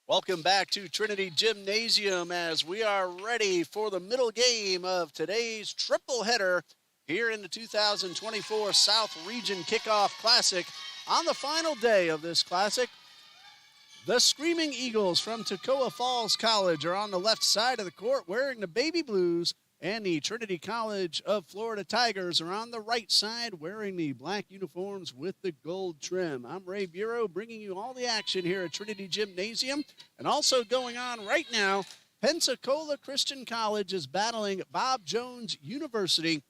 Welcome back to Trinity Gymnasium as we are ready for the middle game of today's triple header here in the 2024 South Region Kickoff Classic. On the final day of this classic, the Screaming Eagles from Toccoa Falls College are on the left side of the court wearing the baby blues, and the Trinity College of Florida Tigers are on the right side wearing the black uniforms with the gold trim. I'm Ray Bureau bringing you all the action here at Trinity Gymnasium. And also going on right now, Pensacola Christian College is battling Bob Jones University.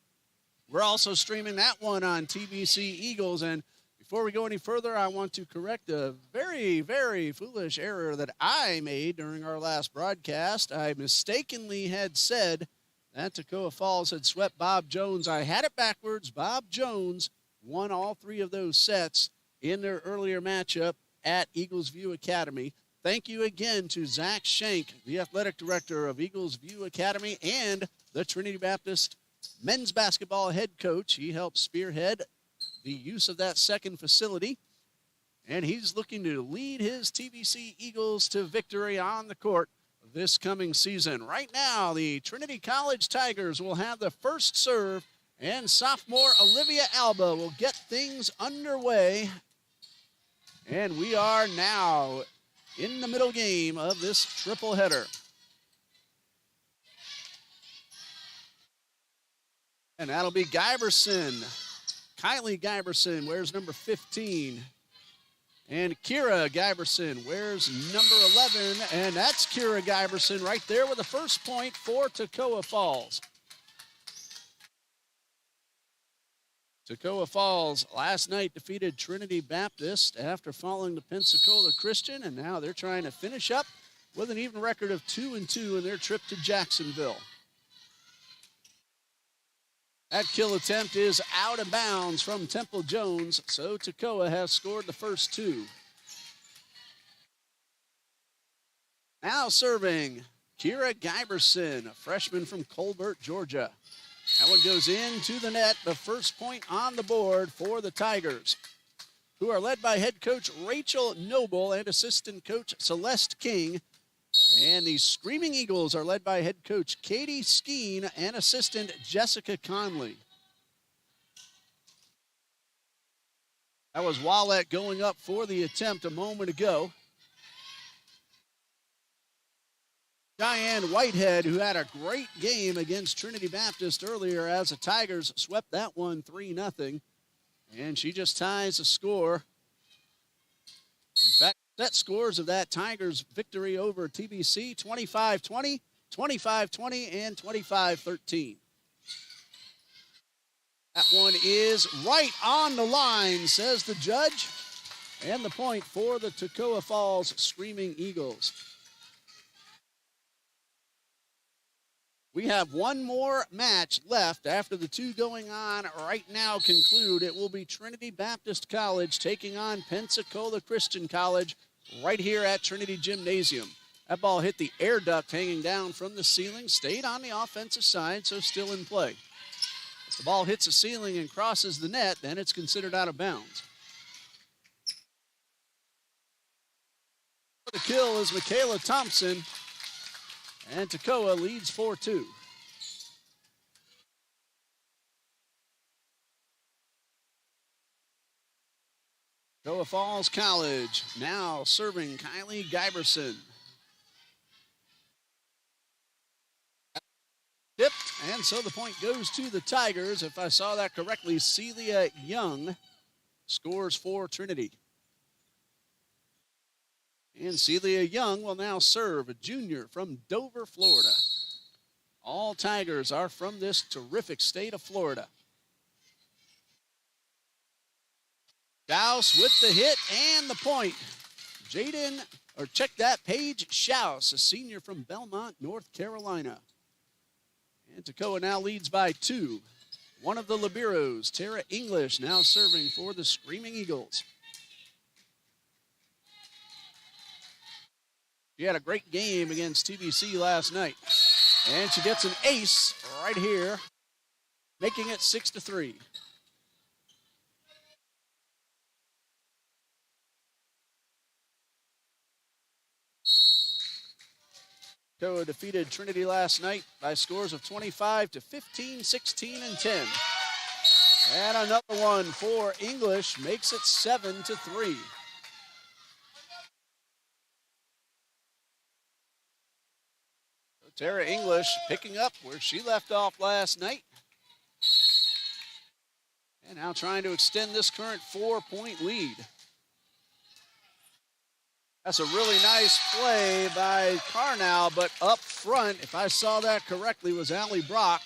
We're also streaming that one on TBC Eagles. And before we go any further, I want to correct a very, very foolish error that I made during our last broadcast. I mistakenly had said that Toccoa Falls had swept Bob Jones. I had it backwards. Bob Jones won all three of those sets in their earlier matchup at Eagles View Academy. Thank you again to Zach Shank, the athletic director of Eagles View Academy and the Trinity Baptist men's basketball head coach. He helped spearhead the use of that second facility, and he's looking to lead his TBC Eagles to victory on the court this coming season. Right now, the Trinity College Tigers will have the first serve, and sophomore Olivia Alba will get things underway. And we are now in the middle game of this triple header. And that'll be Giberson. Kylie Giberson wears number 15. And Kira Giberson wears number 11, and that's Kira Giberson right there with the first point for Toccoa Falls. Toccoa Falls last night defeated Trinity Baptist after falling to Pensacola Christian, and now they're trying to finish up with an even record of 2-2 in their trip to Jacksonville. That kill attempt is out of bounds from Temple Jones, so Toccoa has scored the first two. Now serving, Kira Giberson, a freshman from Colbert, Georgia. That one goes into the net, the first point on the board for the Tigers, who are led by head coach Rachel Noble and assistant coach Celeste King. And the Screaming Eagles are led by head coach Katie Skeen and assistant Jessica Conley. That was Wallett going up for the attempt a moment ago. Diane Whitehead, who had a great game against Trinity Baptist earlier as the Tigers swept that one 3-0. And she just ties the score. In fact, set scores of that Tigers victory over TBC, 25-20, 25-20, and 25-13. That one is right on the line, says the judge. And the point for the Toccoa Falls Screaming Eagles. We have one more match left after the two going on right now conclude. It will be Trinity Baptist College taking on Pensacola Christian College right here at Trinity Gymnasium. That ball hit the air duct hanging down from the ceiling, stayed on the offensive side, so still in play. If the ball hits the ceiling and crosses the net, then it's considered out of bounds. The kill is Michaela Thompson, and Toccoa leads 4-2. Toccoa Falls College now serving Kylie Giberson. Tipped, and so the point goes to the Tigers. If I saw that correctly, Celia Young scores for Trinity. And Celia Young will now serve, a junior from Dover, Florida. All Tigers are from this terrific state of Florida. Schaus with the hit and the point. Paige Schaus, a senior from Belmont, North Carolina. And Toccoa now leads by 2. One of the liberos, Tara English, now serving for the Screaming Eagles. She had a great game against TBC last night. And she gets an ace right here, making it 6-3. Toccoa defeated Trinity last night by scores of 25 to 15, 16, and 10. And another one for English makes it 7 to 3. So Tara English picking up where she left off last night. And now trying to extend this current 4-point lead. That's a really nice play by Carnow, but up front, if I saw that correctly, was Allie Brock.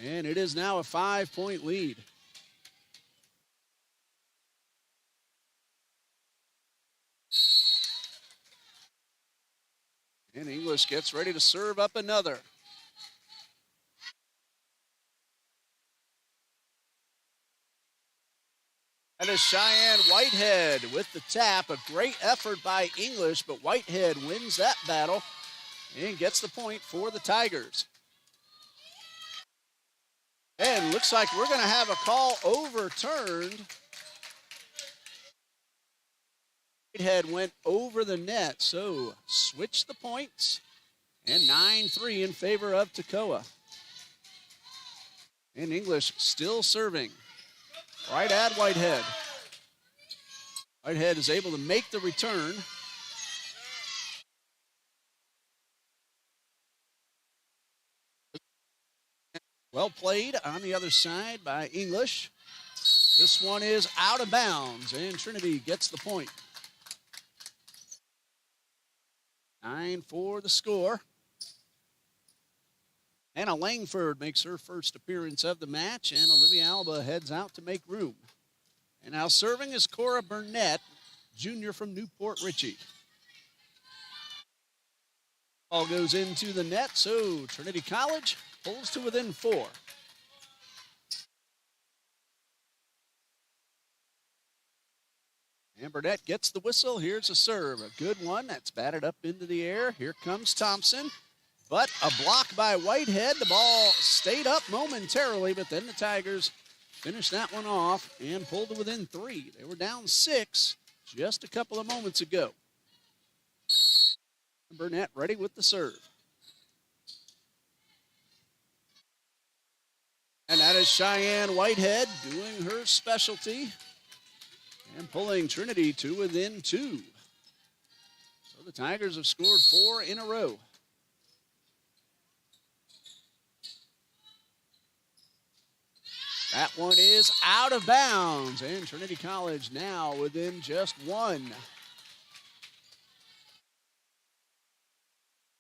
And it is now a 5-point lead. And English gets ready to serve up another. That is Cheyenne Whitehead with the tap. A great effort by English, but Whitehead wins that battle and gets the point for the Tigers. And looks like we're going to have a call overturned. Whitehead went over the net, so switch the points. And 9-3 in favor of Toccoa. And English still serving. Right at Whitehead. Whitehead is able to make the return. Well played on the other side by English. This one is out of bounds, and Trinity gets the point. 9 for the score. Anna Langford makes her first appearance of the match, and Olivia Alba heads out to make room. And now serving is Cora Burnett, junior from Newport Richey. Ball goes into the net, so Trinity College pulls to within 4. And Burnett gets the whistle. Here's a serve. A good one. That's batted up into the air. Here comes Thompson. But a block by Whitehead. The ball stayed up momentarily, but then the Tigers finished that one off and pulled to within 3. They were down 6 just a couple of moments ago. Burnett ready with the serve. And that is Cheyenne Whitehead doing her specialty and pulling Trinity to within 2. So the Tigers have scored 4 in a row. That one is out of bounds, and Trinity College now within just 1.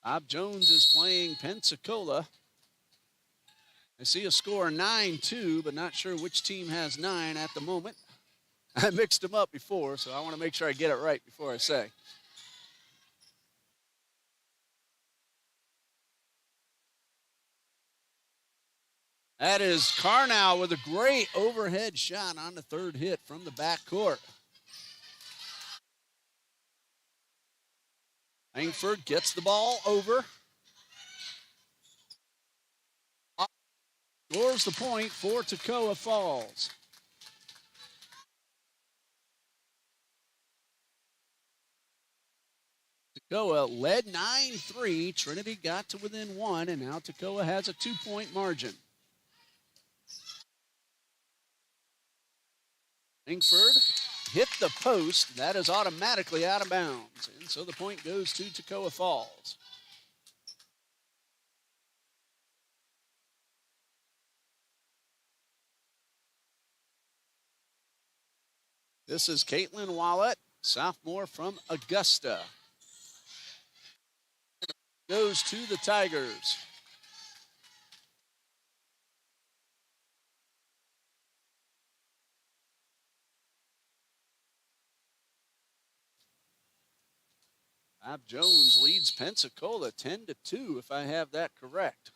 Bob Jones is playing Pensacola. I see a score 9-2, but not sure which team has 9 at the moment. I mixed them up before, so I want to make sure I get it right before I say. That is Carnow with a great overhead shot on the third hit from the backcourt. Langford gets the ball over. Scores the point for Toccoa Falls. Toccoa led 9-3. Trinity got to within 1, and now Toccoa has a 2-point margin. Langford hit the post. That is automatically out of bounds. And so the point goes to Toccoa Falls. This is Caitlin Wallet, sophomore from Augusta. Goes to the Tigers. Bob Jones leads Pensacola 10-2, if I have that correct.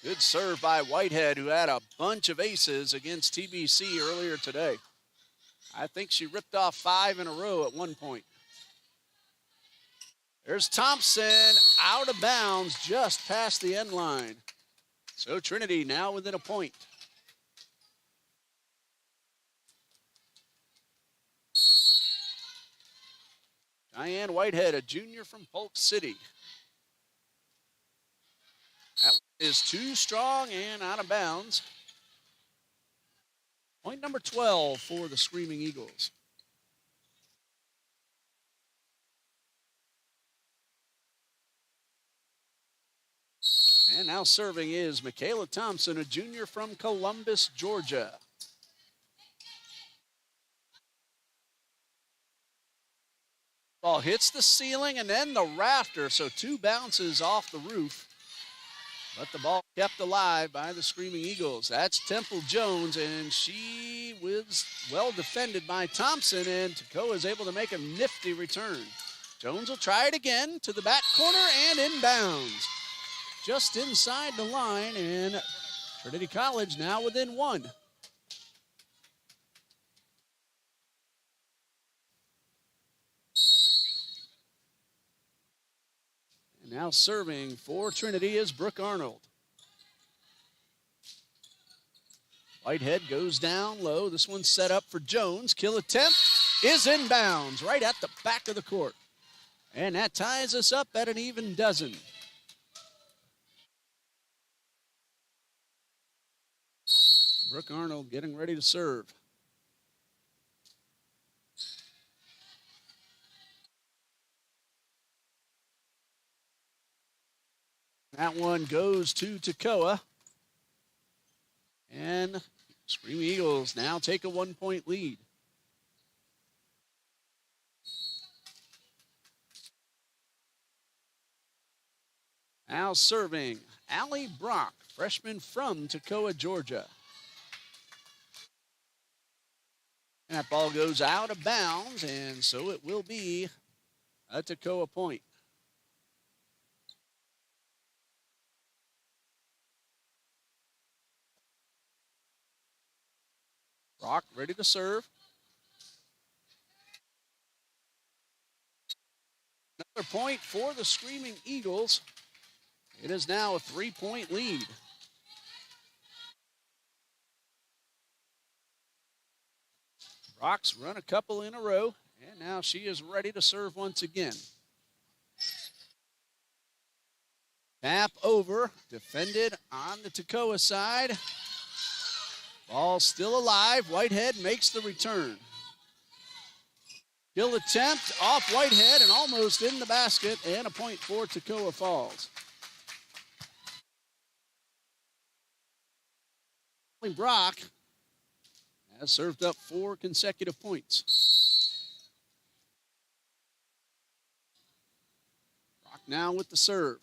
Good serve by Whitehead, who had a bunch of aces against TBC earlier today. I think she ripped off 5 in a row at one point. There's Thompson out of bounds just past the end line. So Trinity now within a point. Diane Whitehead, a junior from Polk City. That is too strong and out of bounds. Point number 12 for the Screaming Eagles. And now serving is Michaela Thompson, a junior from Columbus, Georgia. Ball hits the ceiling and then the rafter, so 2 bounces off the roof. But the ball kept alive by the Screaming Eagles. That's Temple Jones, and she was well defended by Thompson, and Toccoa is able to make a nifty return. Jones will try it again to the back corner and inbounds. Just inside the line, and Trinity College now within 1. And now serving for Trinity is Brooke Arnold. Whitehead goes down low. This one's set up for Jones. Kill attempt is inbounds right at the back of the court. And that ties us up at an even dozen. Brooke Arnold getting ready to serve. That one goes to Toccoa. And Screaming Eagles now take a 1-point lead. Now serving, Allie Brock, freshman from Toccoa, Georgia. And that ball goes out of bounds, and so it will be a Toccoa point. Brock ready to serve. Another point for the Screaming Eagles. It is now a 3-point lead. Brock's run a couple in a row, and now she is ready to serve once again. Tap over, defended on the Toccoa side. Ball still alive. Whitehead makes the return. Kill attempt off Whitehead and almost in the basket, and a point for Toccoa Falls. Brock has served up 4 consecutive points. Brock now with the serve.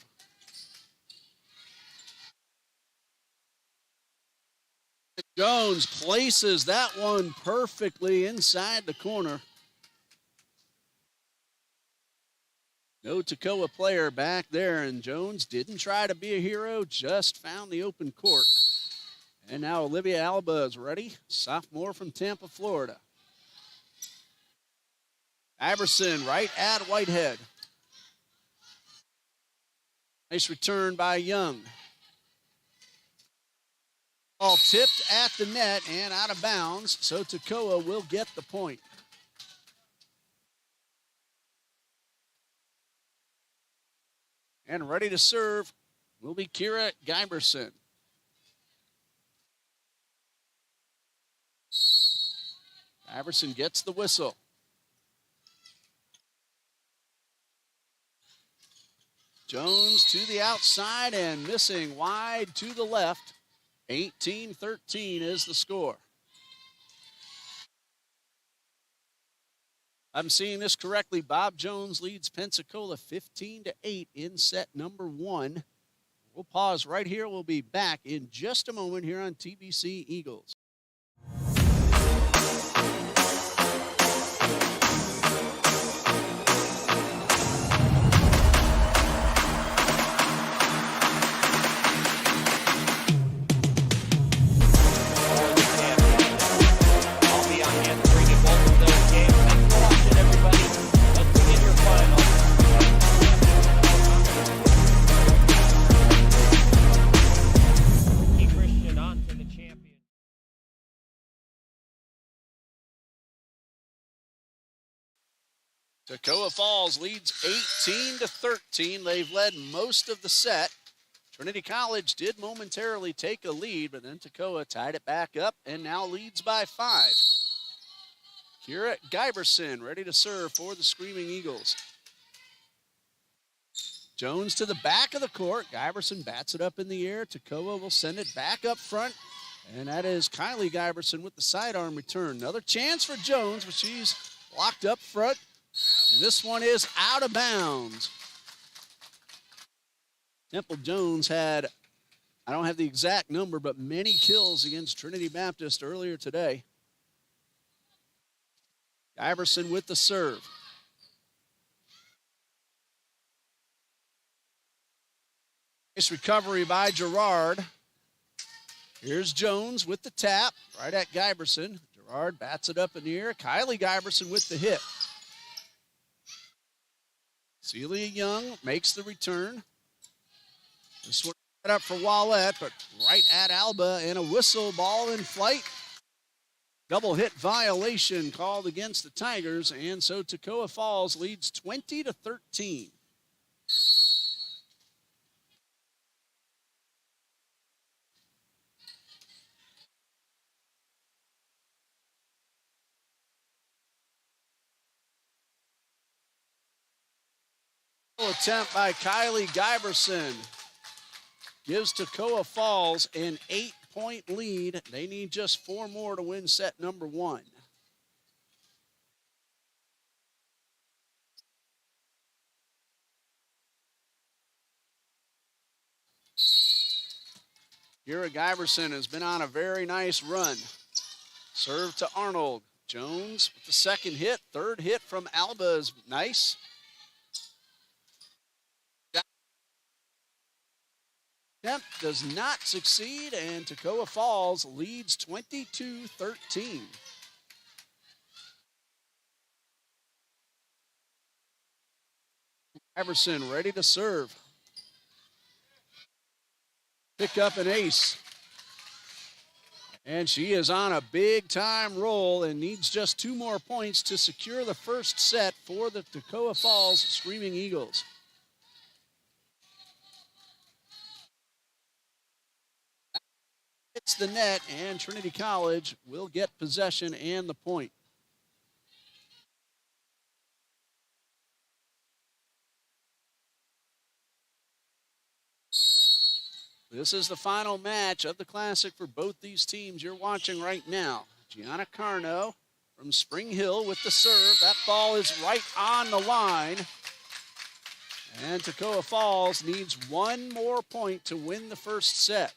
Jones places that one perfectly inside the corner. No Toccoa player back there, and Jones didn't try to be a hero, just found the open court. And now Olivia Alba is ready, sophomore from Tampa, Florida. Iverson right at Whitehead. Nice return by Young. Ball tipped at the net and out of bounds, so Toccoa will get the point. And ready to serve will be Kira Giberson. Iverson gets the whistle. Jones to the outside and missing wide to the left. 18-13 is the score. I'm seeing this correctly. Bob Jones leads Pensacola 15-8 in set number 1. We'll pause right here. We'll be back in just a moment here on TBC Eagles. Toccoa Falls leads 18-13. They've led most of the set. Trinity College did momentarily take a lead, but then Toccoa tied it back up and now leads by 5. Kira Giberson ready to serve for the Screaming Eagles. Jones to the back of the court. Giberson bats it up in the air. Toccoa will send it back up front. And that is Kylie Giberson with the sidearm return. Another chance for Jones, but she's blocked up front. And this one is out of bounds. Temple Jones had, I don't have the exact number, but many kills against Trinity Baptist earlier today. Giberson with the serve. Nice recovery by Gerard. Here's Jones with the tap, right at Giberson. Gerard bats it up in the air. Kylie Giberson with the hit. Celia Young makes the return. This one set up for Wallette, but right at Alba, and a whistle, ball in flight. Double hit violation called against the Tigers, and so Toccoa Falls leads 20-13. Attempt by Kylie Giberson gives Toccoa Falls an 8-point lead. They need just 4 more to win set number 1. Kira Giberson has been on a very nice run. Serve to Arnold. Jones with the second hit. Third hit from Alba is nice. Attempt does not succeed, and Toccoa Falls leads 22-13. Giberson ready to serve. Pick up an ace. And she is on a big-time roll and needs just 2 more points to secure the first set for the Toccoa Falls Screaming Eagles. Hits the net, and Trinity College will get possession and the point. This is the final match of the Classic for both these teams you're watching right now. Gianna Carno from Spring Hill with the serve. That ball is right on the line. And Toccoa Falls needs 1 more point to win the first set.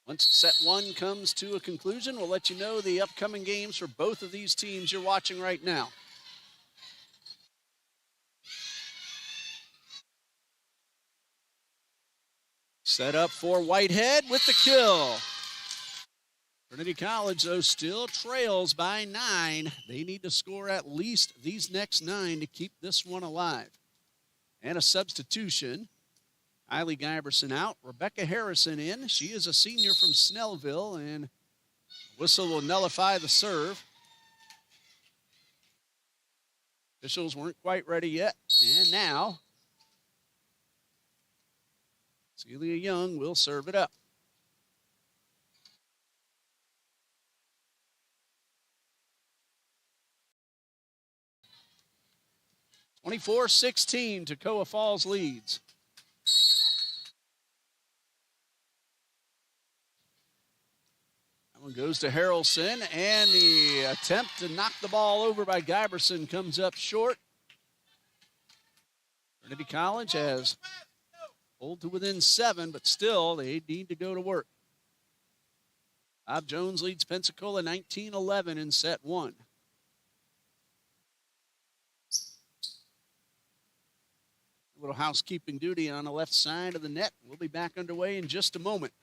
Once set 1 comes to a conclusion, we'll let you know the upcoming games for both of these teams you're watching right now. Set up for Whitehead with the kill. Trinity College, though, still trails by 9. They need to score at least these next 9 to keep this one alive. And a substitution. Kylie Giberson out. Rebecca Harrison in. She is a senior from Snellville, and whistle will nullify the serve. Officials weren't quite ready yet. And now, Celia Young will serve it up. (24-16), Toccoa Falls leads. That one goes to Harrelson, and the attempt to knock the ball over by Giberson comes up short. Trinity College has pulled to within 7, but still they need to go to work. Bob Jones leads Pensacola 19-11 in set 1. A little housekeeping duty on the left side of the net. We'll be back underway in just a moment.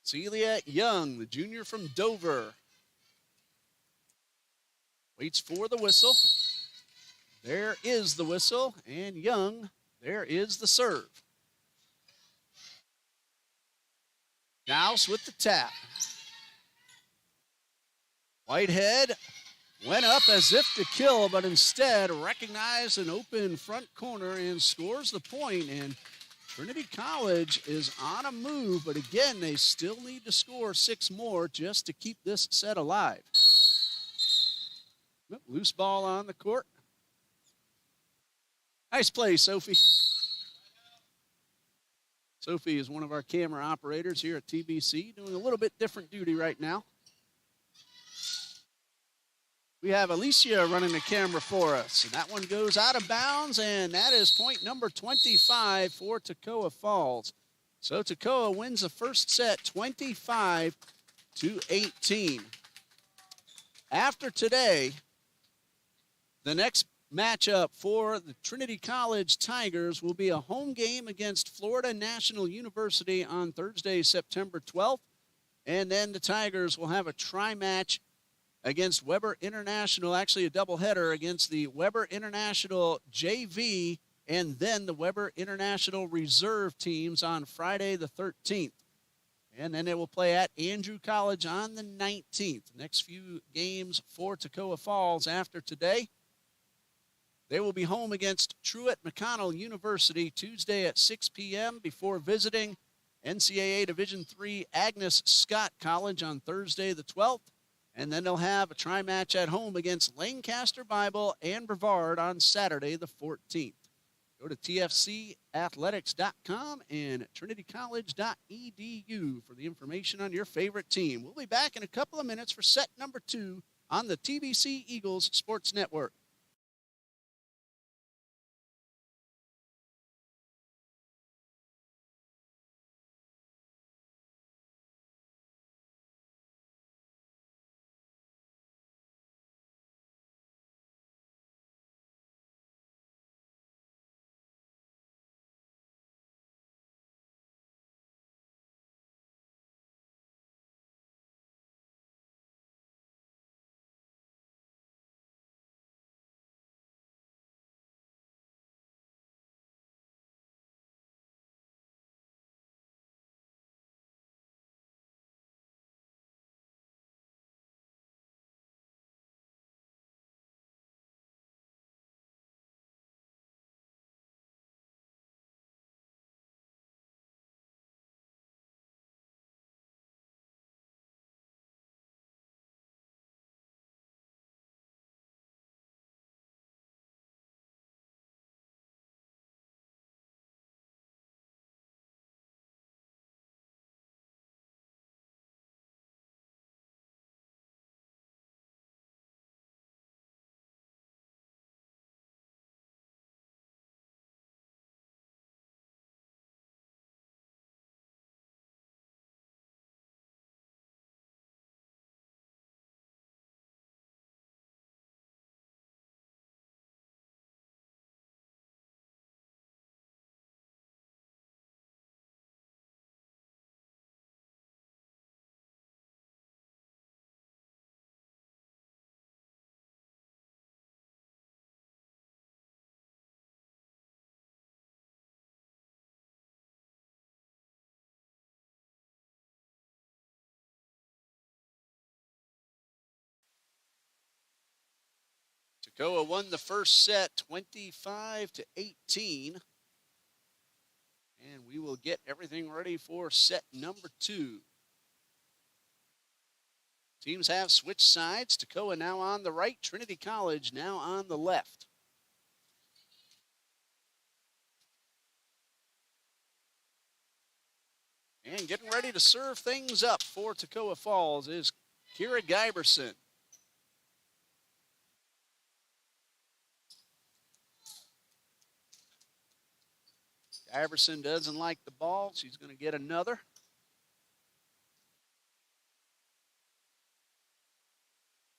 Celia Young, the junior from Dover, waits for the whistle. There is the whistle, and Young, there is the serve. Douse with the tap. Whitehead went up as if to kill, but instead recognized an open front corner and scores the point. And Trinity College is on a move, but again, they still need to score 6 more just to keep this set alive. Loose ball on the court. Nice play, Sophie. Sophie is one of our camera operators here at TBC, doing a little bit different duty right now. We have Alicia running the camera for us, and that one goes out of bounds, and that is point number 25 for Toccoa Falls. So Toccoa wins the first set 25-18. After today, the next matchup for the Trinity College Tigers will be a home game against Florida National University on Thursday, September 12th, and then the Tigers will have a tri-match against Weber International, actually a doubleheader against the Weber International JV and then the Weber International Reserve teams on Friday the 13th. And then they will play at Andrew College on the 19th. Next few games for Toccoa Falls after today. They will be home against Truett-McConnell University Tuesday at 6 p.m. before visiting NCAA Division III Agnes Scott College on Thursday the 12th. And then they'll have a tri-match at home against Lancaster Bible and Brevard on Saturday the 14th. Go to tfcathletics.com and trinitycollege.edu for the information on your favorite team. We'll be back in a couple of minutes for set number 2 on the TBC Eagles Sports Network. Toccoa won the first set 25-18. And we will get everything ready for set number 2. Teams have switched sides. Toccoa now on the right, Trinity College now on the left. And getting ready to serve things up for Toccoa Falls is Kira Giberson. Iverson doesn't like the ball. She's going to get another.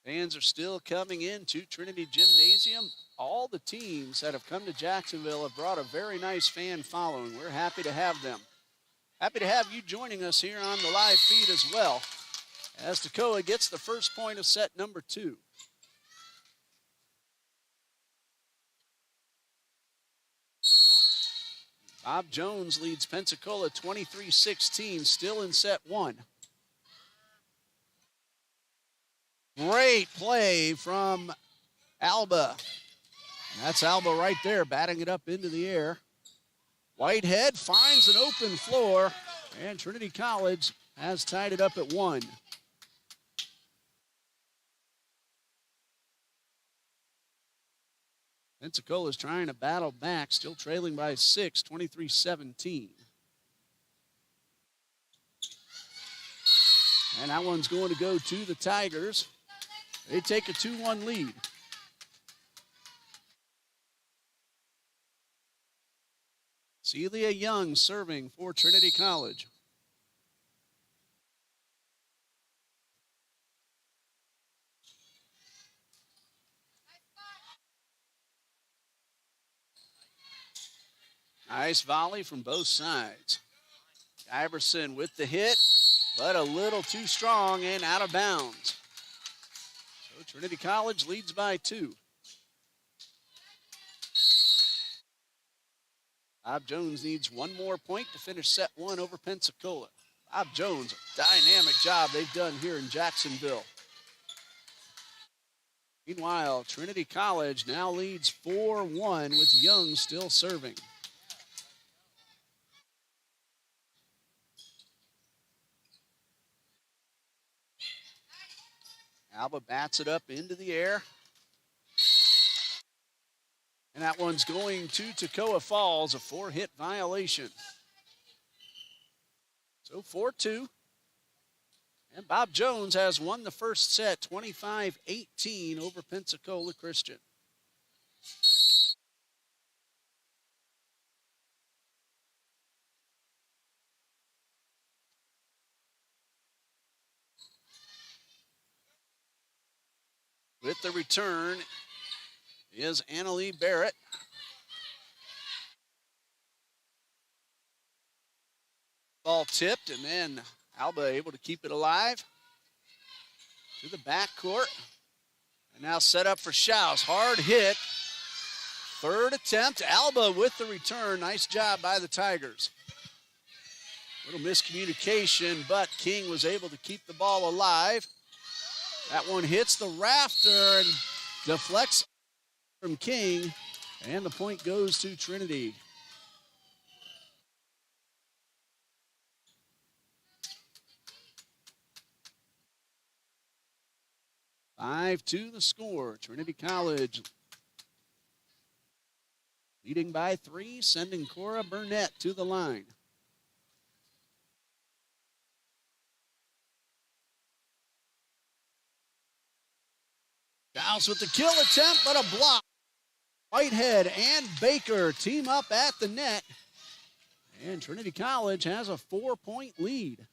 Fans are still coming into Trinity Gymnasium. All the teams that have come to Jacksonville have brought a very nice fan following. We're happy to have them. Happy to have you joining us here on the live feed as well, as Toccoa gets the first point of set number 2. Bob Jones leads Pensacola 23-16, still in set one. Great play from Alba. That's Alba right there, batting it up into the air. Whitehead finds an open floor, and Trinity College has tied it up at 1. Pensacola's trying to battle back, still trailing by 6, 23-17. And that one's going to go to the Tigers. They take a 2-1 lead. Celia Young serving for Trinity College. Nice volley from both sides. Iverson with the hit, but a little too strong and out of bounds. So Trinity College leads by 2. Bob Jones needs one more point to finish set 1 over Pensacola. Bob Jones, a dynamic job they've done here in Jacksonville. Meanwhile, Trinity College now leads 4-1 with Young still serving. Alba bats it up into the air. And that one's going to Toccoa Falls, a 4-hit violation. So 4-2. And Bob Jones has won the first set, 25-18 over Pensacola Christian. With the return is Annalie Barrett. Ball tipped, and then Alba able to keep it alive to the backcourt. And now set up for Schaus. Hard hit. Third attempt. Alba with the return. Nice job by the Tigers. Little miscommunication, but King was able to keep the ball alive. That one hits the rafter and deflects from King, and the point goes to Trinity. Five to the score. Trinity College leading by 3, sending Cora Burnett to the line. Schaus with the kill attempt, but a block. Whitehead and Baker team up at the net. And Trinity College has a 4-point lead.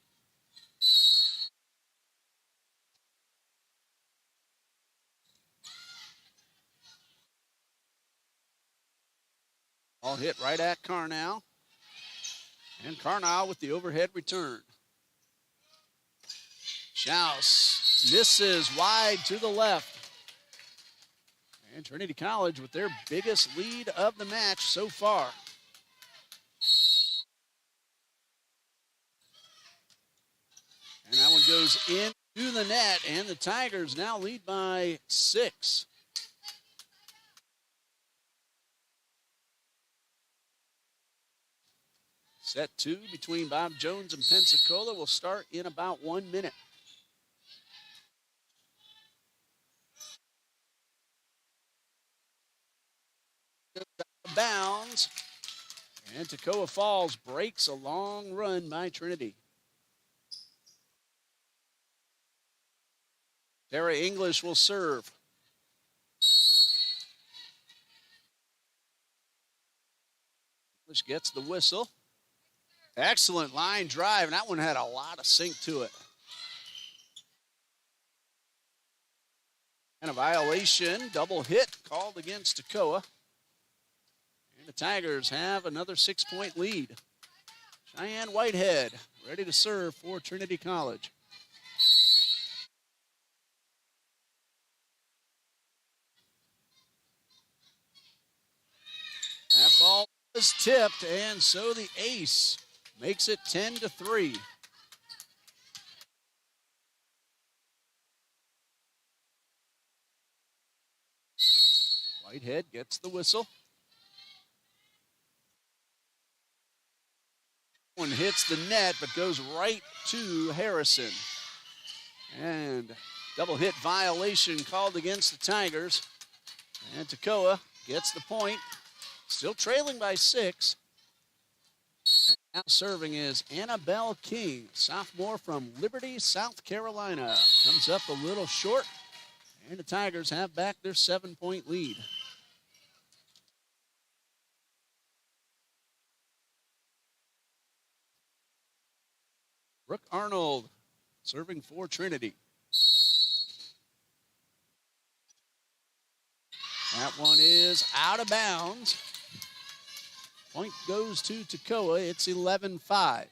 Ball hit right at Carnell. And Carnell with the overhead return. Schaus misses wide to the left. And Trinity College with their biggest lead of the match so far. And that one goes into the net, and the Tigers now lead by 6. Set 2 between Bob Jones and Pensacola will start in about 1 minute. Bounds, and Toccoa Falls breaks a long run by Trinity. Tara English will serve. English gets the whistle. Excellent line drive, and that one had a lot of sink to it. And a violation, double hit called against Toccoa. The Tigers have another 6-point lead. Cheyenne Whitehead ready to serve for Trinity College. That ball is tipped, and so the ace makes it 10-3. Whitehead gets the whistle. One hits the net, but goes right to Harrison. And double hit violation called against the Tigers. And Toccoa gets the point. Still trailing by 6. And now serving is Annabelle King, sophomore from Liberty, South Carolina. Comes up a little short, and the Tigers have back their 7-point lead. Brooke Arnold serving for Trinity. That one is out of bounds. Point goes to Toccoa. It's 11-5.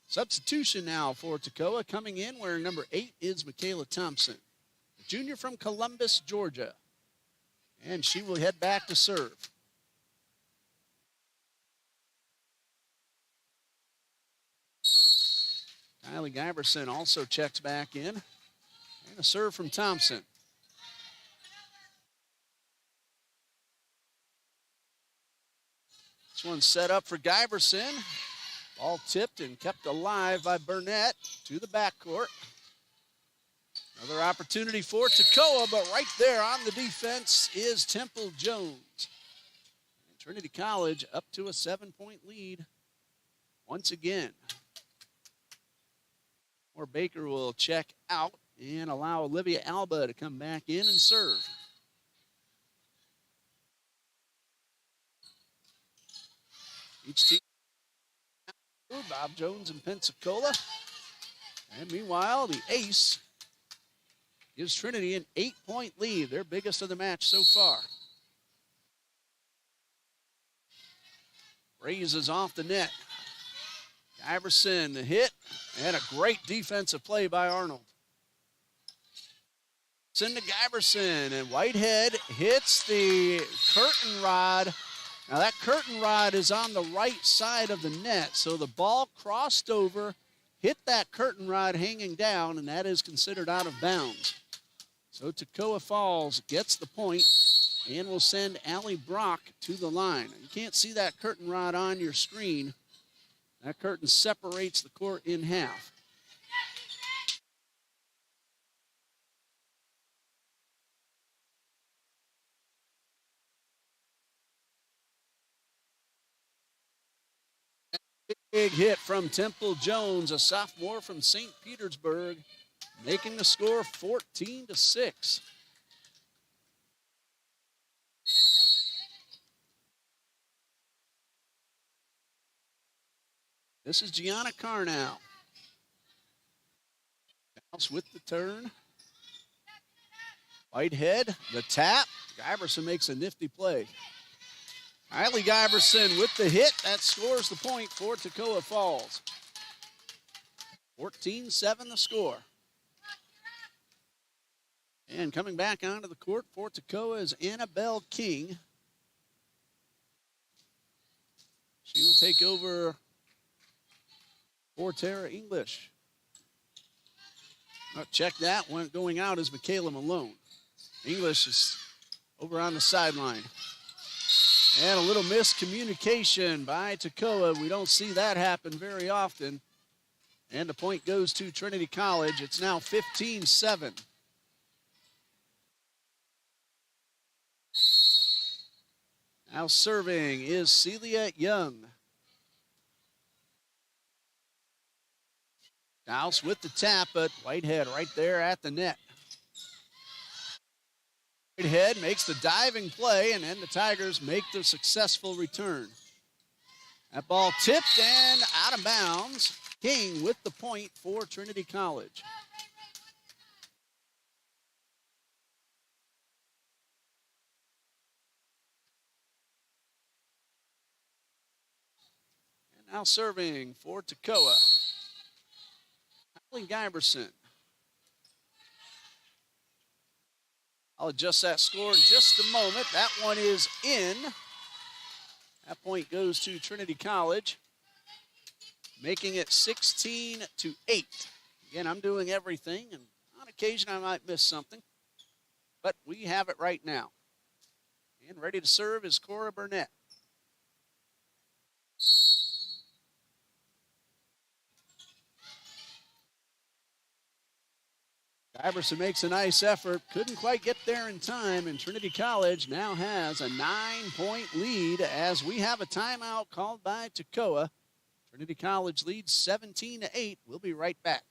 Substitution now for Toccoa. Coming in wearing number 8 is Michaela Thompson, a junior from Columbus, Georgia. And she will head back to serve. Kylie Giberson also checks back in. And a serve from Thompson. This one's set up for Giberson. Ball tipped and kept alive by Burnett to the backcourt. Another opportunity for Toccoa, but right there on the defense is Temple Jones. And Trinity College up to a 7-point lead once again. Or Baker will check out and allow Olivia Alba to come back in and serve. Each team, Bob Jones and Pensacola. And meanwhile, the ace gives Trinity an 8-point lead, their biggest of the match so far. Raises off the net. Giberson, the hit, and a great defensive play by Arnold. Send to Giberson, and Whitehead hits the curtain rod. Now that curtain rod is on the right side of the net, so the ball crossed over, hit that curtain rod hanging down, and that is considered out of bounds. So Toccoa Falls gets the point and will send Allie Brock to the line. You can't see that curtain rod on your screen. That curtain separates the court in half. Big hit from Temple Jones, a sophomore from St. Petersburg, making the score 14-6. This is Gianna Carnow. House with the turn. Whitehead, the tap. Giberson makes a nifty play. Kylie Giberson with the hit. That scores the point for Toccoa Falls. 14-7 the score. And coming back onto the court for Toccoa is Annabelle King. She will take over for Tara English. Check that. One going out is Michaela Malone. English is over on the sideline. And a little miscommunication by Toccoa. We don't see that happen very often. And the point goes to Trinity College. It's now 15-7. Now serving is Celia Young. House with the tap, but Whitehead right there at the net. Whitehead makes the diving play, and then the Tigers make the successful return. That ball tipped and out of bounds. King with the point for Trinity College. And now serving for Toccoa. Kylie Giberson. I'll adjust that score in just a moment. That one is in. That point goes to Trinity College, making it 16-8. Again, I'm doing everything, and on occasion I might miss something, but we have it right now. And ready to serve is Cora Burnett. Iverson makes a nice effort, couldn't quite get there in time, and Trinity College now has a 9-point lead as we have a timeout called by Toccoa. Trinity College leads 17-8. We'll be right back.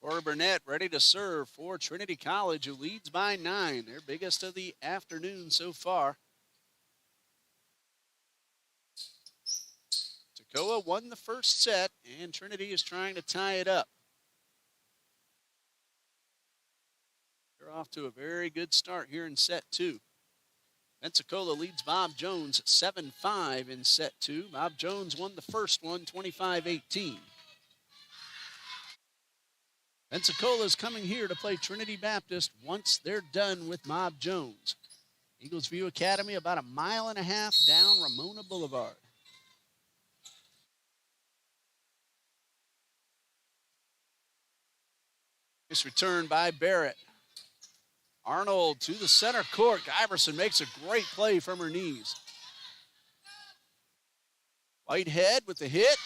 Cora Burnett ready to serve for Trinity College, who leads by 9, their biggest of the afternoon so far. Toccoa won the first set, and Trinity is trying to tie it up. They're off to a very good start here in set 2. Pensacola leads Bob Jones 7-5 in set 2. Bob Jones won the first one 25-18. Pensacola is coming here to play Trinity Baptist once they're done with Bob Jones. Eagles View Academy about 1.5 miles down Ramona Boulevard. Nice return by Barrett. Arnold to the center court. Iverson makes a great play from her knees. Whitehead with the hit.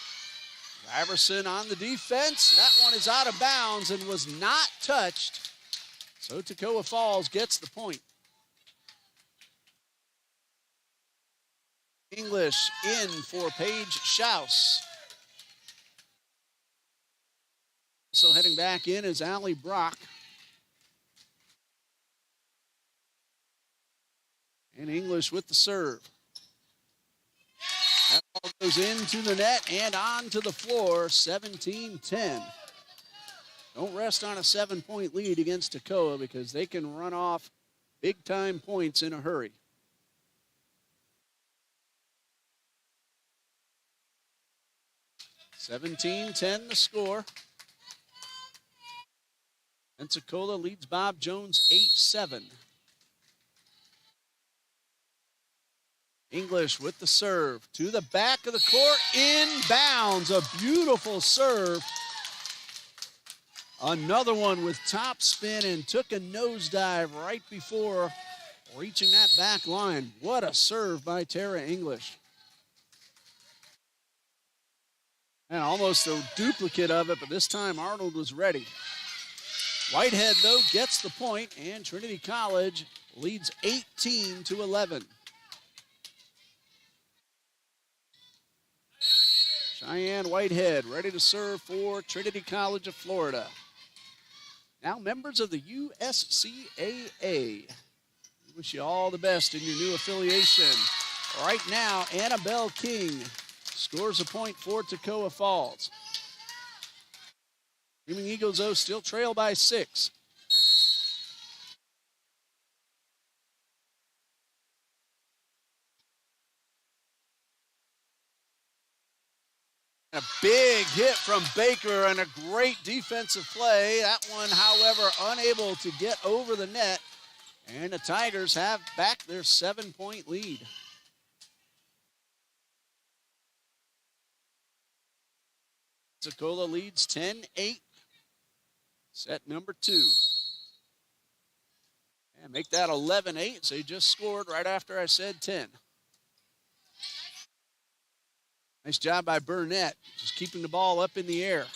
Iverson on the defense. That one is out of bounds and was not touched. So Toccoa Falls gets the point. English in for Paige Schaus. So heading back in is Allie Brock. And English with the serve. That ball goes into the net and onto the floor, 17-10. Don't rest on a 7-point lead against Toccoa because they can run off big-time points in a hurry. (17-10) the score. Pensacola leads Bob Jones 8-7. English with the serve to the back of the court, inbounds, a beautiful serve. Another one with top spin and took a nosedive right before reaching that back line. What a serve by Tara English. And almost a duplicate of it, but this time Arnold was ready. Whitehead, though, gets the point, and Trinity College leads 18-11. Cheyenne Whitehead ready to serve for Trinity College of Florida. Now members of the USCAA. We wish you all the best in your new affiliation. Right now, Annabelle King scores a point for Toccoa Falls. Screaming Eagles, though, still trail by 6. A big hit from Baker and a great defensive play. That one, however, unable to get over the net. And the Tigers have back their 7-point lead. Pensacola leads 10-8. Set number 2. And make that 11-8. So they just scored right after I said 10. Nice job by Burnett, just keeping the ball up in the air.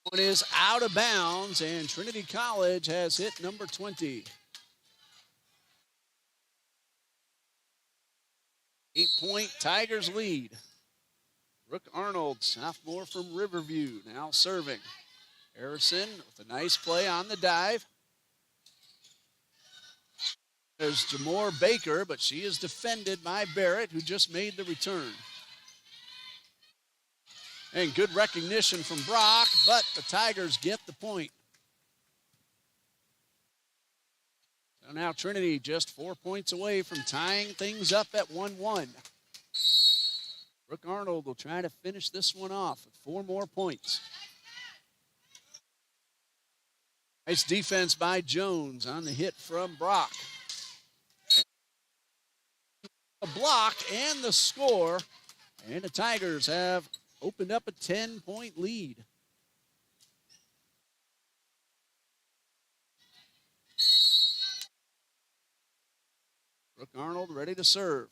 One is out of bounds, and Trinity College has hit number 20. 8-point Tigers lead. Brooke Arnold, sophomore from Riverview, now serving. Harrison with a nice play on the dive. There's Jamore Baker, but she is defended by Barrett, who just made the return. And good recognition from Brock, but the Tigers get the point. So now Trinity just 4 points away from tying things up at 1-1. Brooke Arnold will try to finish this one off with 4 more points. Nice defense by Jones on the hit from Brock. A block and the score, and the Tigers have opened up a 10-point lead. Brooke Arnold ready to serve.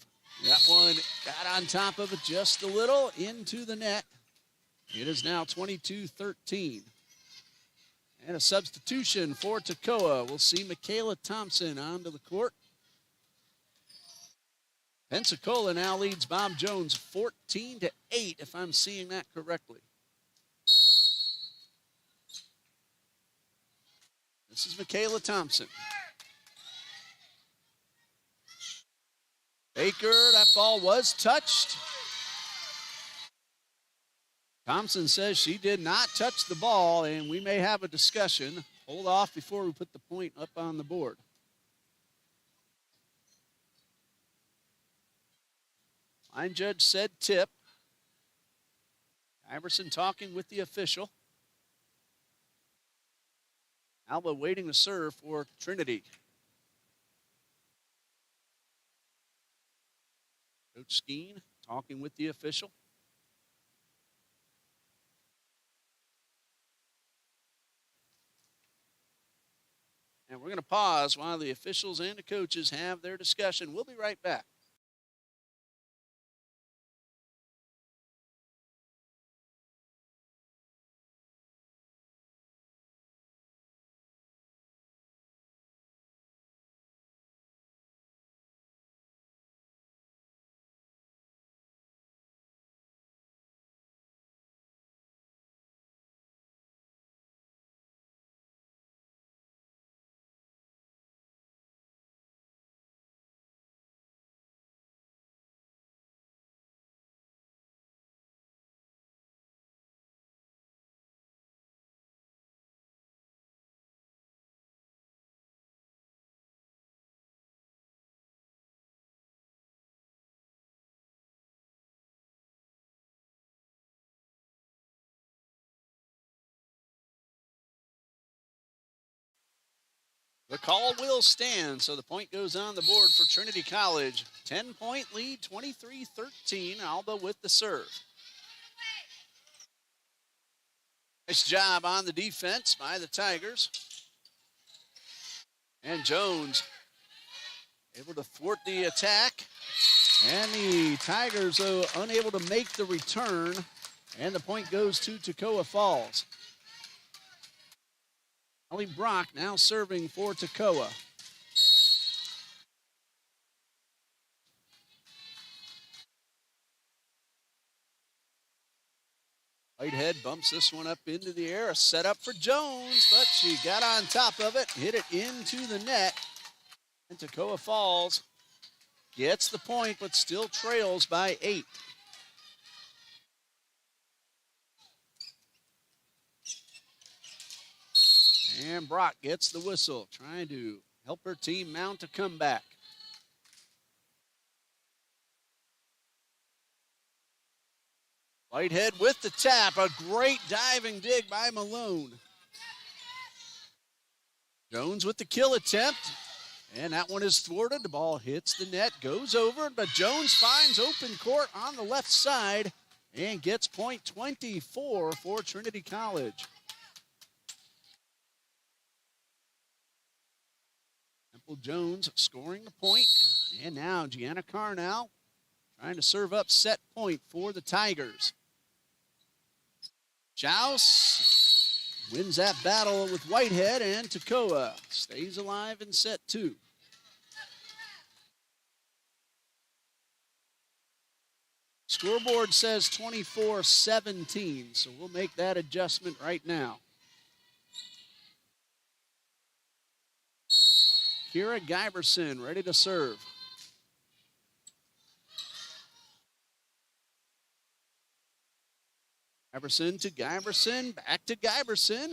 That one got on top of it just a little, into the net. It is now 22-13. And a substitution for Toccoa. We'll see Michaela Thompson onto the court. Pensacola now leads Bob Jones 14-8, if I'm seeing that correctly. This is Michaela Thompson. Baker, that ball was touched. Thompson says she did not touch the ball, and we may have a discussion. Hold off before we put the point up on the board. Line judge said tip. Iverson talking with the official. Alba waiting to serve for Trinity. Coach Skeen talking with the official. And we're going to pause while the officials and the coaches have their discussion. We'll be right back. The call will stand, so the point goes on the board for Trinity College. 10-point lead, 23-13, Alba with the serve. Nice job on the defense by the Tigers. And Jones able to thwart the attack. And the Tigers are unable to make the return. And the point goes to Toccoa Falls. Ellie Brock now serving for Toccoa. Whitehead bumps this one up into the air. A setup for Jones, but she got on top of it, hit it into the net. And Toccoa Falls gets the point, but still trails by 8. And Brock gets the whistle, trying to help her team mount a comeback. Whitehead with the tap, a great diving dig by Malone. Jones with the kill attempt, and that one is thwarted. The ball hits the net, goes over, but Jones finds open court on the left side and gets point 24 for Trinity College. Jones scoring the point. And now Gianna Carnell trying to serve up set point for the Tigers. Joust wins that battle with Whitehead, and Toccoa stays alive in set 2. Scoreboard says 24-17, so we'll make that adjustment right now. Kira Giberson ready to serve. Giberson to Giberson, back to Giberson.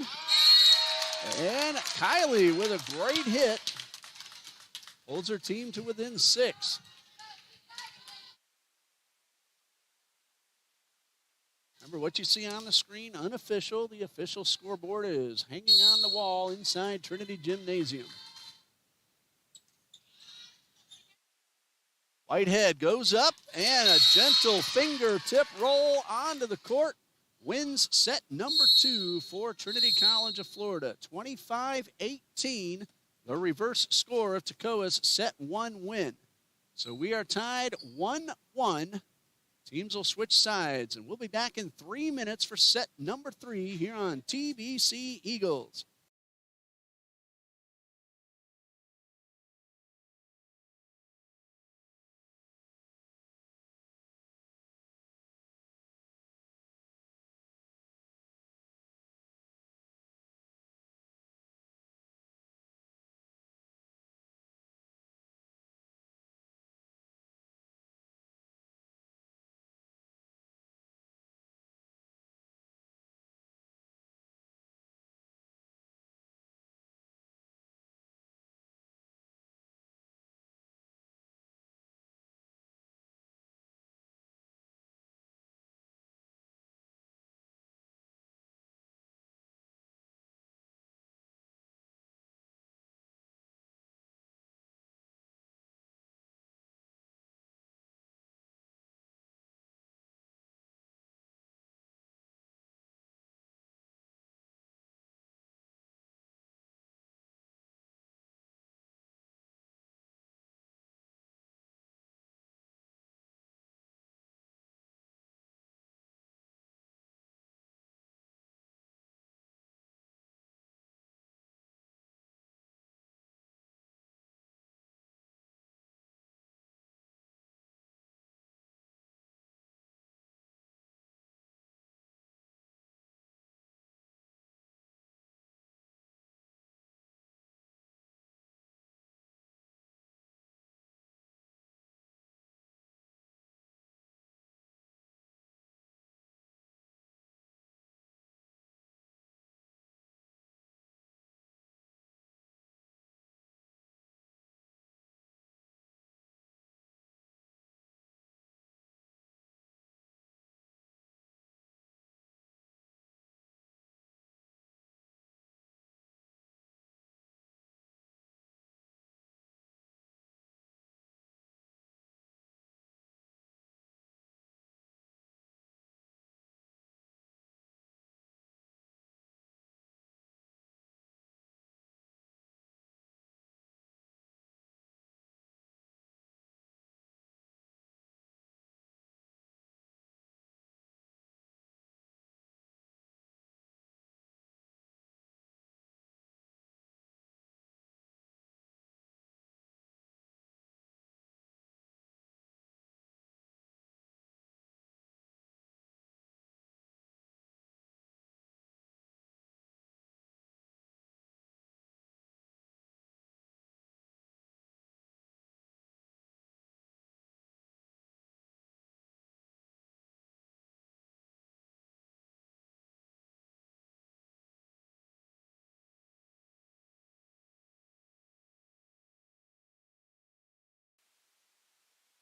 And Kylie with a great hit. Holds her team to within 6. Remember, what you see on the screen, unofficial. The official scoreboard is hanging on the wall inside Trinity Gymnasium. Whitehead goes up, and a gentle fingertip roll onto the court. Wins set number 2 for Trinity College of Florida. 25-18, the reverse score of Toccoa's set 1 win. So we are tied 1-1. Teams will switch sides, and we'll be back in 3 minutes for set number 3 here on TBC Eagles.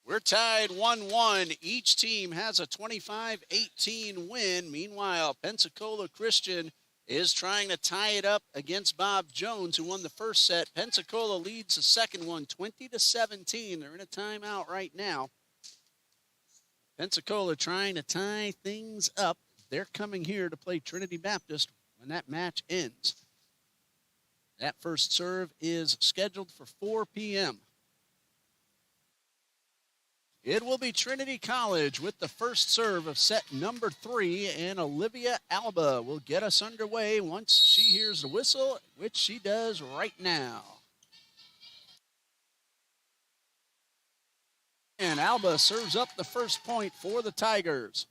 We're tied 1-1. Each team has a 25-18 win. Meanwhile, Pensacola Christian is trying to tie it up against Bob Jones, who won the first set. Pensacola leads the second one 20-17. They're in a timeout right now. Pensacola trying to tie things up. They're coming here to play Trinity Baptist when that match ends. That first serve is scheduled for 4 p.m. It will be Trinity College with the first serve of set number 3, and Olivia Alba will get us underway once she hears the whistle, which she does right now. And Alba serves up the first point for the Tigers.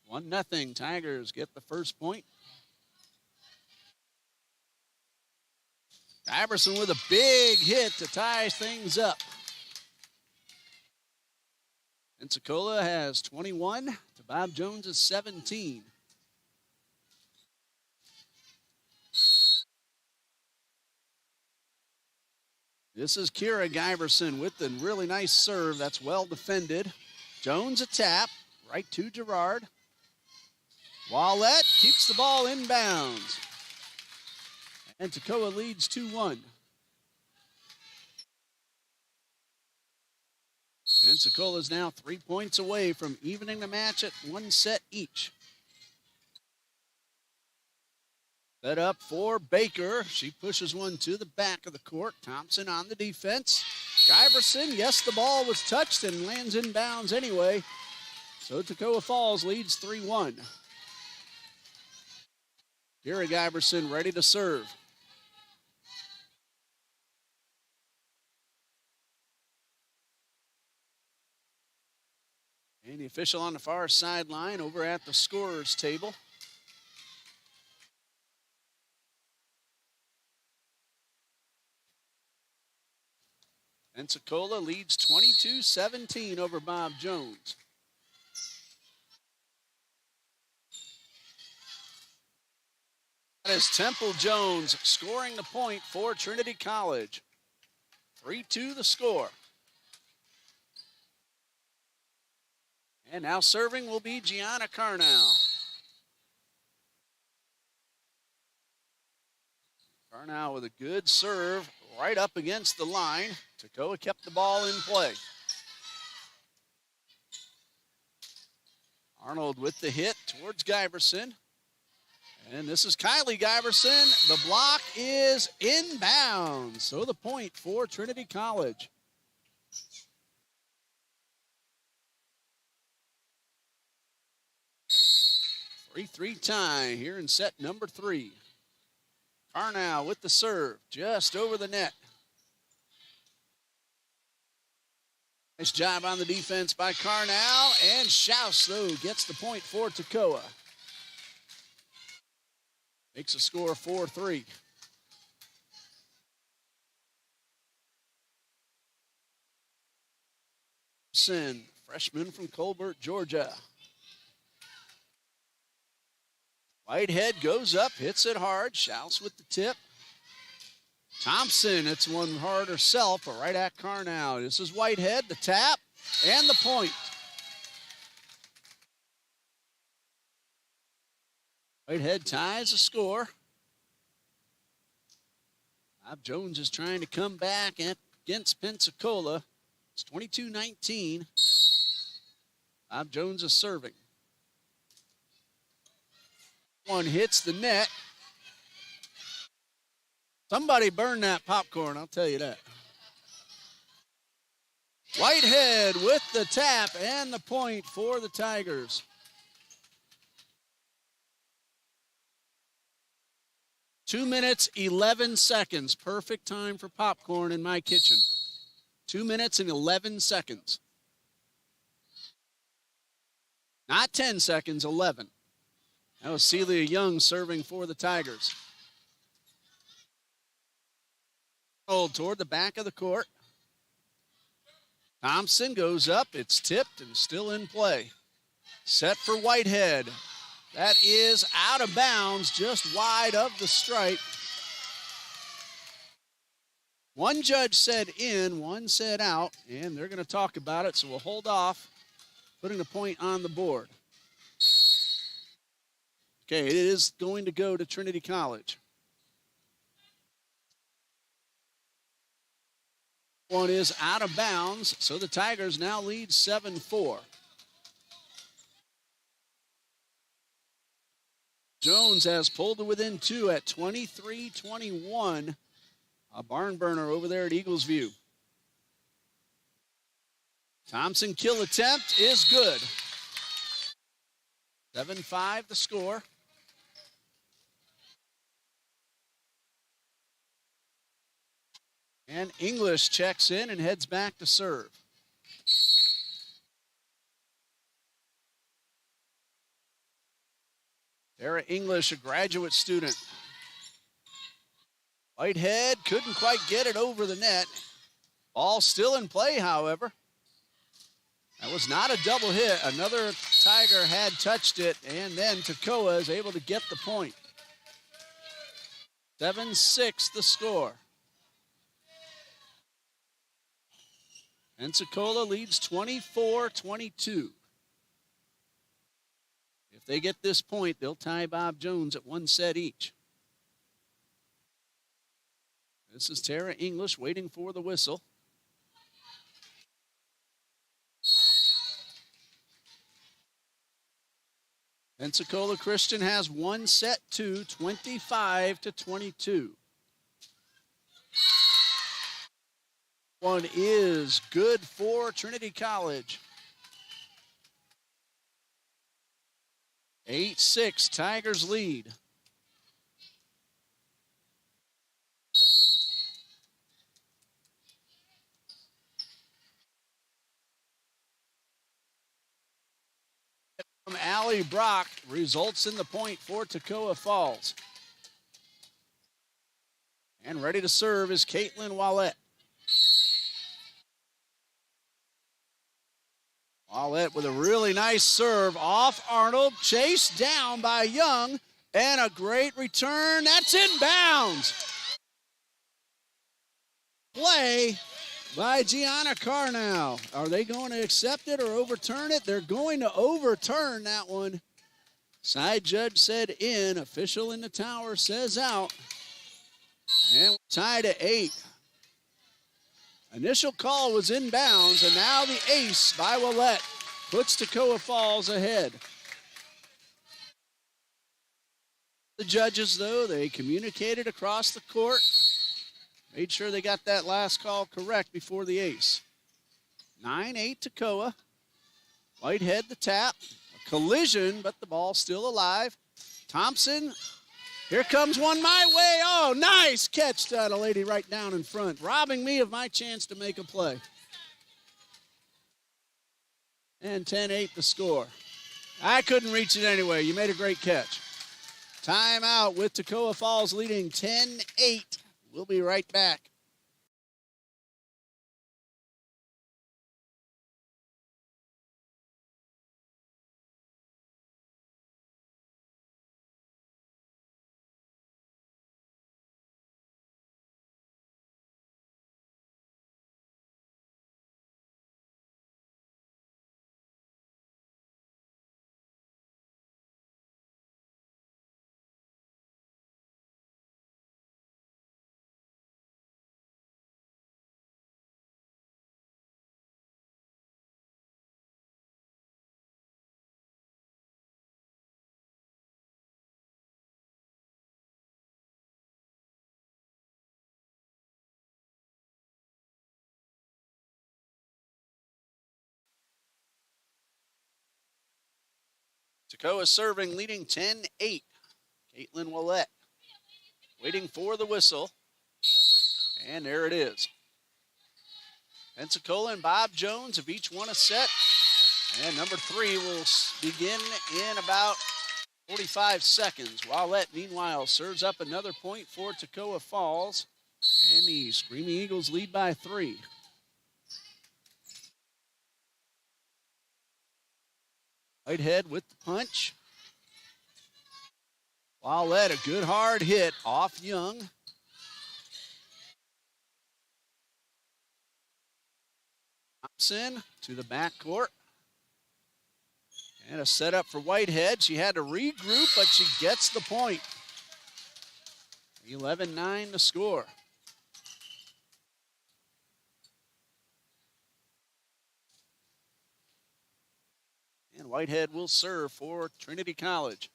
One nothing. Tigers get the first point. Iverson with a big hit to tie things up. Toccoa has 21 to Bob Jones' 17. This is Kira Giverson with the really nice serve. That's well defended. Jones a tap, right to Gerard. Wallette keeps the ball inbounds. And Toccoa leads 2-1. Pensacola is now 3 points away from evening the match at 1 set each. Set up for Baker. She pushes one to the back of the court. Thompson on the defense. Giverson, yes, the ball was touched and lands inbounds anyway. So Toccoa Falls leads 3-1. Kira Giverson ready to serve. And the official on the far sideline over at the scorer's table. Pensacola leads 22-17 over Bob Jones. That is Temple Jones scoring the point for Trinity College. 3-2 the score. And now serving will be Gianna Carnell. Carnell with a good serve right up against the line. Toccoa kept the ball in play. Arnold with the hit towards Giverson. And this is Kylie Giverson. The block is inbounds. So the point for Trinity College. Three tie here in set number 3. Carnell with the serve, just over the net. Nice job on the defense by Carnell, and Schaus, though, gets the point for Toccoa. Makes a score 4-3. Sin, freshman from Colbert, Georgia. Whitehead goes up, hits it hard. Schaus with the tip. Thompson, it's one hard herself, but right at Carnell. This is Whitehead, the tap, and the point. Whitehead ties the score. Bob Jones is trying to come back against Pensacola. It's 22-19. Bob Jones is serving. One hits the net. Somebody burned that popcorn, I'll tell you that. Whitehead with the tap and the point for the Tigers. Two minutes, 11 seconds. Perfect time for popcorn in my kitchen. 2 minutes and 11 seconds. Not 10 seconds, 11. That was Celia Young serving for the Tigers. Hold toward the back of the court. Thompson goes up. It's tipped and still in play. Set for Whitehead. That is out of bounds, just wide of the stripe. One judge said in, one said out, and they're going to talk about it, so we'll hold off putting a point on the board. Okay, it is going to go to Trinity College. One is out of bounds, so the Tigers now lead 7-4. Jones has pulled to within 2 at 23-21. A barn burner over there at Eagles View. Thompson kill attempt is good. 7-5 the score. And English checks in and heads back to serve. Tara English, a graduate student. Whitehead couldn't quite get it over the net. Ball still in play, however. That was not a double hit. Another Tiger had touched it, and then Toccoa is able to get the point. 7-6 the score. Pensacola leads 24-22. If they get this point, they'll tie Bob Jones at 1 set each. This is Tara English waiting for the whistle. Pensacola Christian has 1 set 2, 25-22. One is good for Trinity College. 8-6, Tigers lead. From Allie Brock results in the point for Toccoa Falls. And ready to serve is Caitlin Wallette. Wallette with a really nice serve off Arnold, chased down by Young, and a great return. That's inbounds. Play by Gianna Carnow. Are they going to accept it or overturn it? They're going to overturn that one. Side judge said in. Official in the tower says out. And tied at 8. Initial call was inbounds, and now the ace by Wallette puts Toccoa Falls ahead. The judges, though, they communicated across the court. Made sure they got that last call correct before the ace. 9-8 Toccoa. Whitehead the tap. A collision, but the ball's still alive. Thompson, here comes one my way. Oh, nice catch to a lady right down in front, robbing me of my chance to make a play. And 10-8 the score. I couldn't reach it anyway. You made a great catch. Timeout with Toccoa Falls leading 10-8. We'll be right back. Toccoa serving, leading 10-8. Caitlin Wallette waiting for the whistle. And there it is. Pensacola and Bob Jones have each won a set. And number 3 will begin in about 45 seconds. Wallette, meanwhile, serves up another point for Toccoa Falls. And the Screaming Eagles lead by 3. Whitehead with the punch. Wallette, a good hard hit off Young. Thompson to the backcourt. And a setup for Whitehead. She had to regroup, but she gets the point. 11-9 to score. And Whitehead will serve for Trinity College.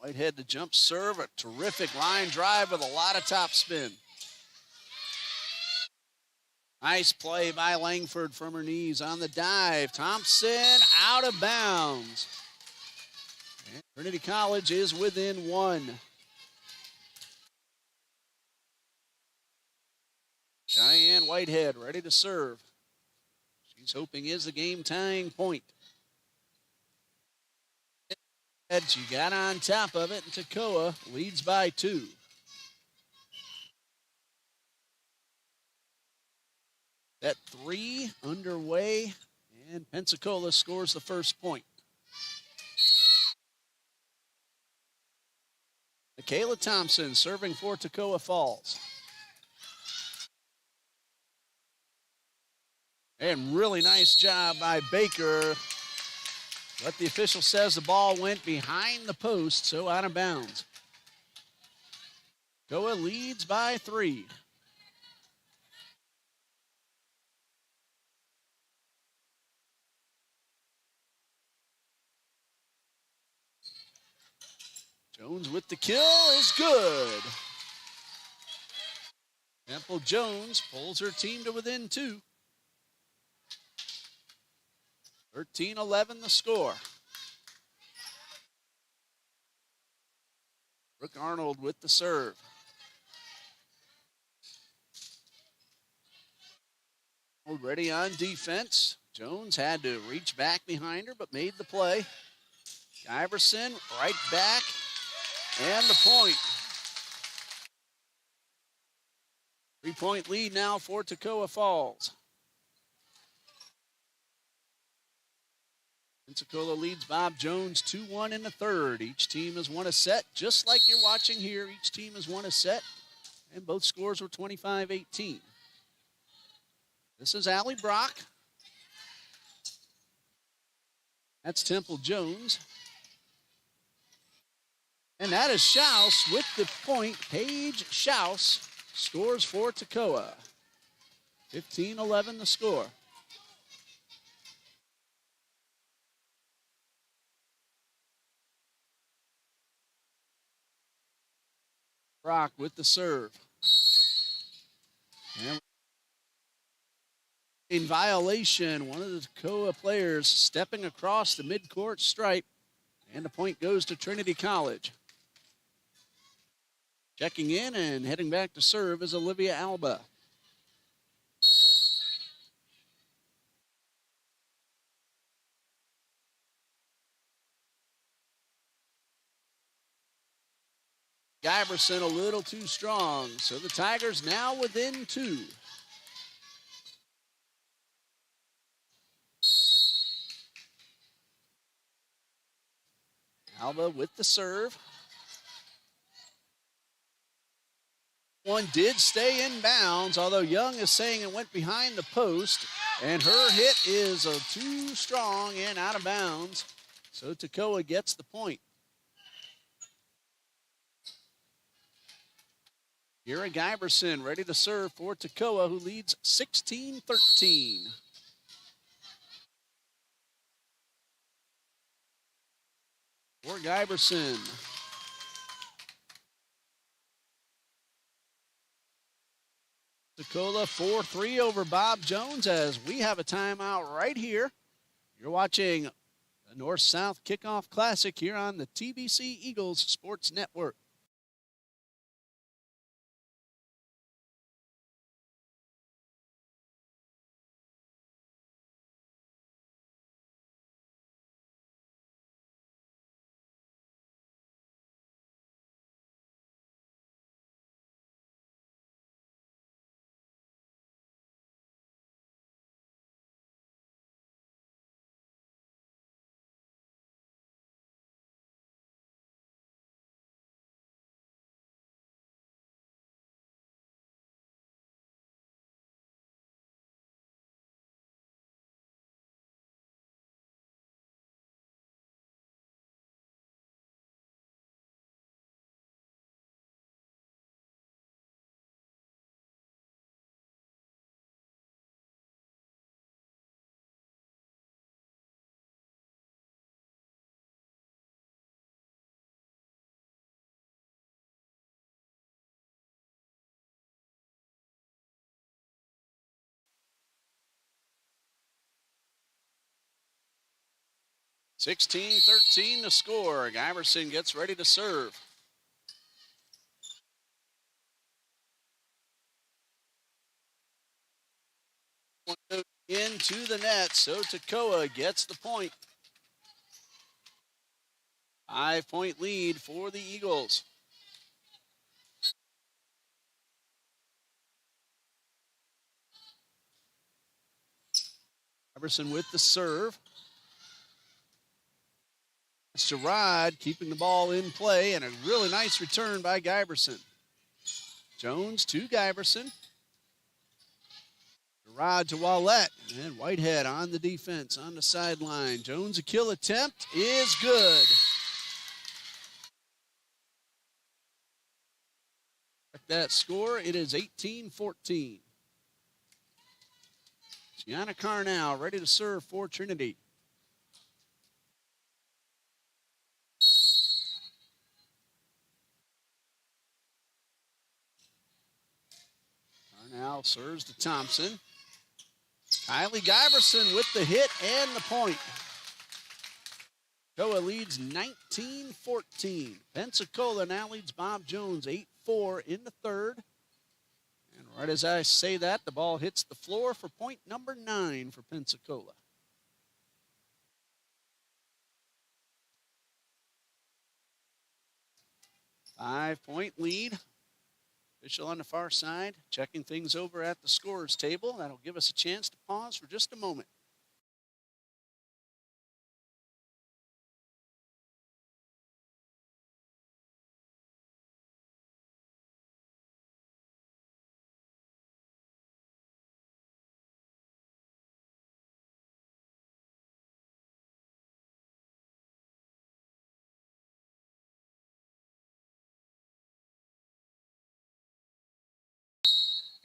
Whitehead to jump serve, a terrific line drive with a lot of topspin. Nice play by Langford from her knees on the dive. Thompson out of bounds. And Trinity College is within one. Cheyenne Whitehead ready to serve. She's hoping is the game tying point. She got on top of it, and Toccoa leads by 2. That 3 underway, and Pensacola scores the first point. Michaela Thompson serving for Toccoa Falls. And really nice job by Baker. But the official says the ball went behind the post, so out of bounds. Toccoa leads by 3. Jones with the kill is good. Temple Jones pulls her team to within 2. 13-11 the score. Brooke Arnold with the serve. Already on defense. Jones had to reach back behind her, but made the play. Iverson right back, and the point. 3-point lead now for Toccoa Falls. Pensacola leads Bob Jones 2-1 in the third. Each team has won a set, just like you're watching here. Each team has won a set, and both scores were 25-18. This is Allie Brock. That's Temple Jones. And that is Schaus with the point. Paige Schaus scores for Toccoa. 15-11 the score. Brock with the serve. And in violation, one of the Toccoa players stepping across the midcourt stripe, and the point goes to Trinity College. Checking in and heading back to serve is Olivia Alba. Giberson a little too strong, so the Tigers now within 2. Alba with the serve. One did stay in bounds, although Young is saying it went behind the post, and her hit is too strong and out of bounds, so Toccoa gets the point. Kira Giberson ready to serve for Toccoa, who leads 16-13. For Giberson. Toccoa 4-3 over Bob Jones as we have a timeout right here. You're watching the North-South Kickoff Classic here on the TBC Eagles Sports Network. 16-13 to score. Giverson gets ready to serve. Into the net, so Toccoa gets the point. 5-point lead for the Eagles. Giverson with the serve. Gerard keeping the ball in play, and a really nice return by Giverson. Jones to Giverson. Gerard to Wallette, and Whitehead on the defense, on the sideline. Jones' a kill attempt is good. That score, it is 18-14. Gianna Carnell ready to serve for Trinity. Carnell serves to Thompson. Kylie Giverson with the hit and the point. Toccoa leads 19-14. Pensacola now leads Bob Jones 8-4 in the third. And right as I say that, the ball hits the floor for point number 9 for Pensacola. Five-point lead. Official on the far side, checking things over at the scorer's table. That'll give us a chance to pause for just a moment.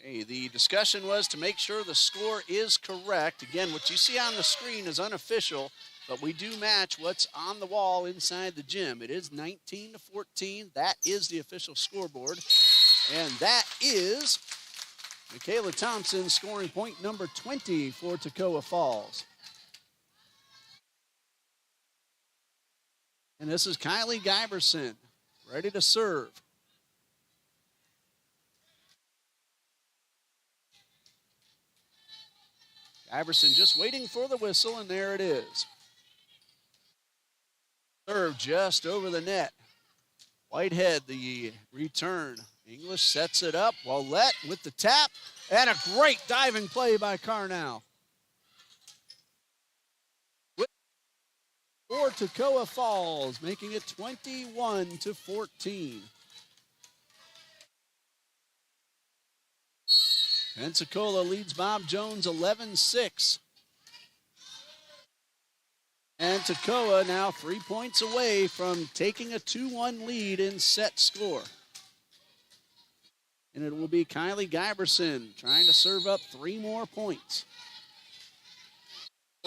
Hey, the discussion was to make sure the score is correct. Again, what you see on the screen is unofficial, but we do match what's on the wall inside the gym. It is 19-14. That is the official scoreboard. And that is Michaela Thompson scoring point number 20 for Toccoa Falls. And this is Kylie Giverson ready to serve. Giverson just waiting for the whistle, and there it is. Serve just over the net. Whitehead, the return. English sets it up. Wallette with the tap, and a great diving play by Carnell. For Toccoa Falls, making it 21-14. Pensacola leads Bob Jones 11-6. And Toccoa now 3 points away from taking a 2-1 lead in set score. And it will be Kylie Giverson trying to serve up 3 more points.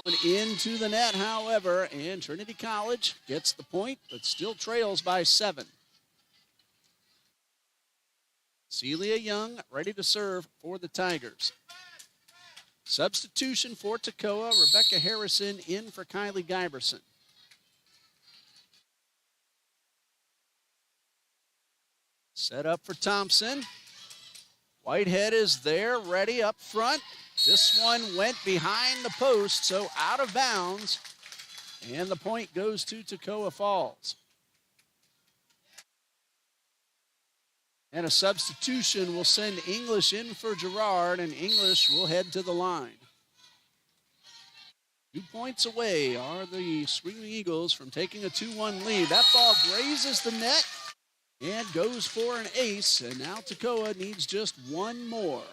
Going into the net, however, and Trinity College gets the point, but still trails by 7. Celia Young ready to serve for the Tigers. Substitution for Toccoa, Rebecca Harrison in for Kylie Giverson. Set up for Thompson. Whitehead is there, ready up front. This one went behind the post, so out of bounds. And the point goes to Toccoa Falls. And a substitution will send English in for Gerard, and English will head to the line. 2 points away are the Screaming Eagles from taking a 2-1 lead. That ball grazes the net and goes for an ace, and now Toccoa needs just one more.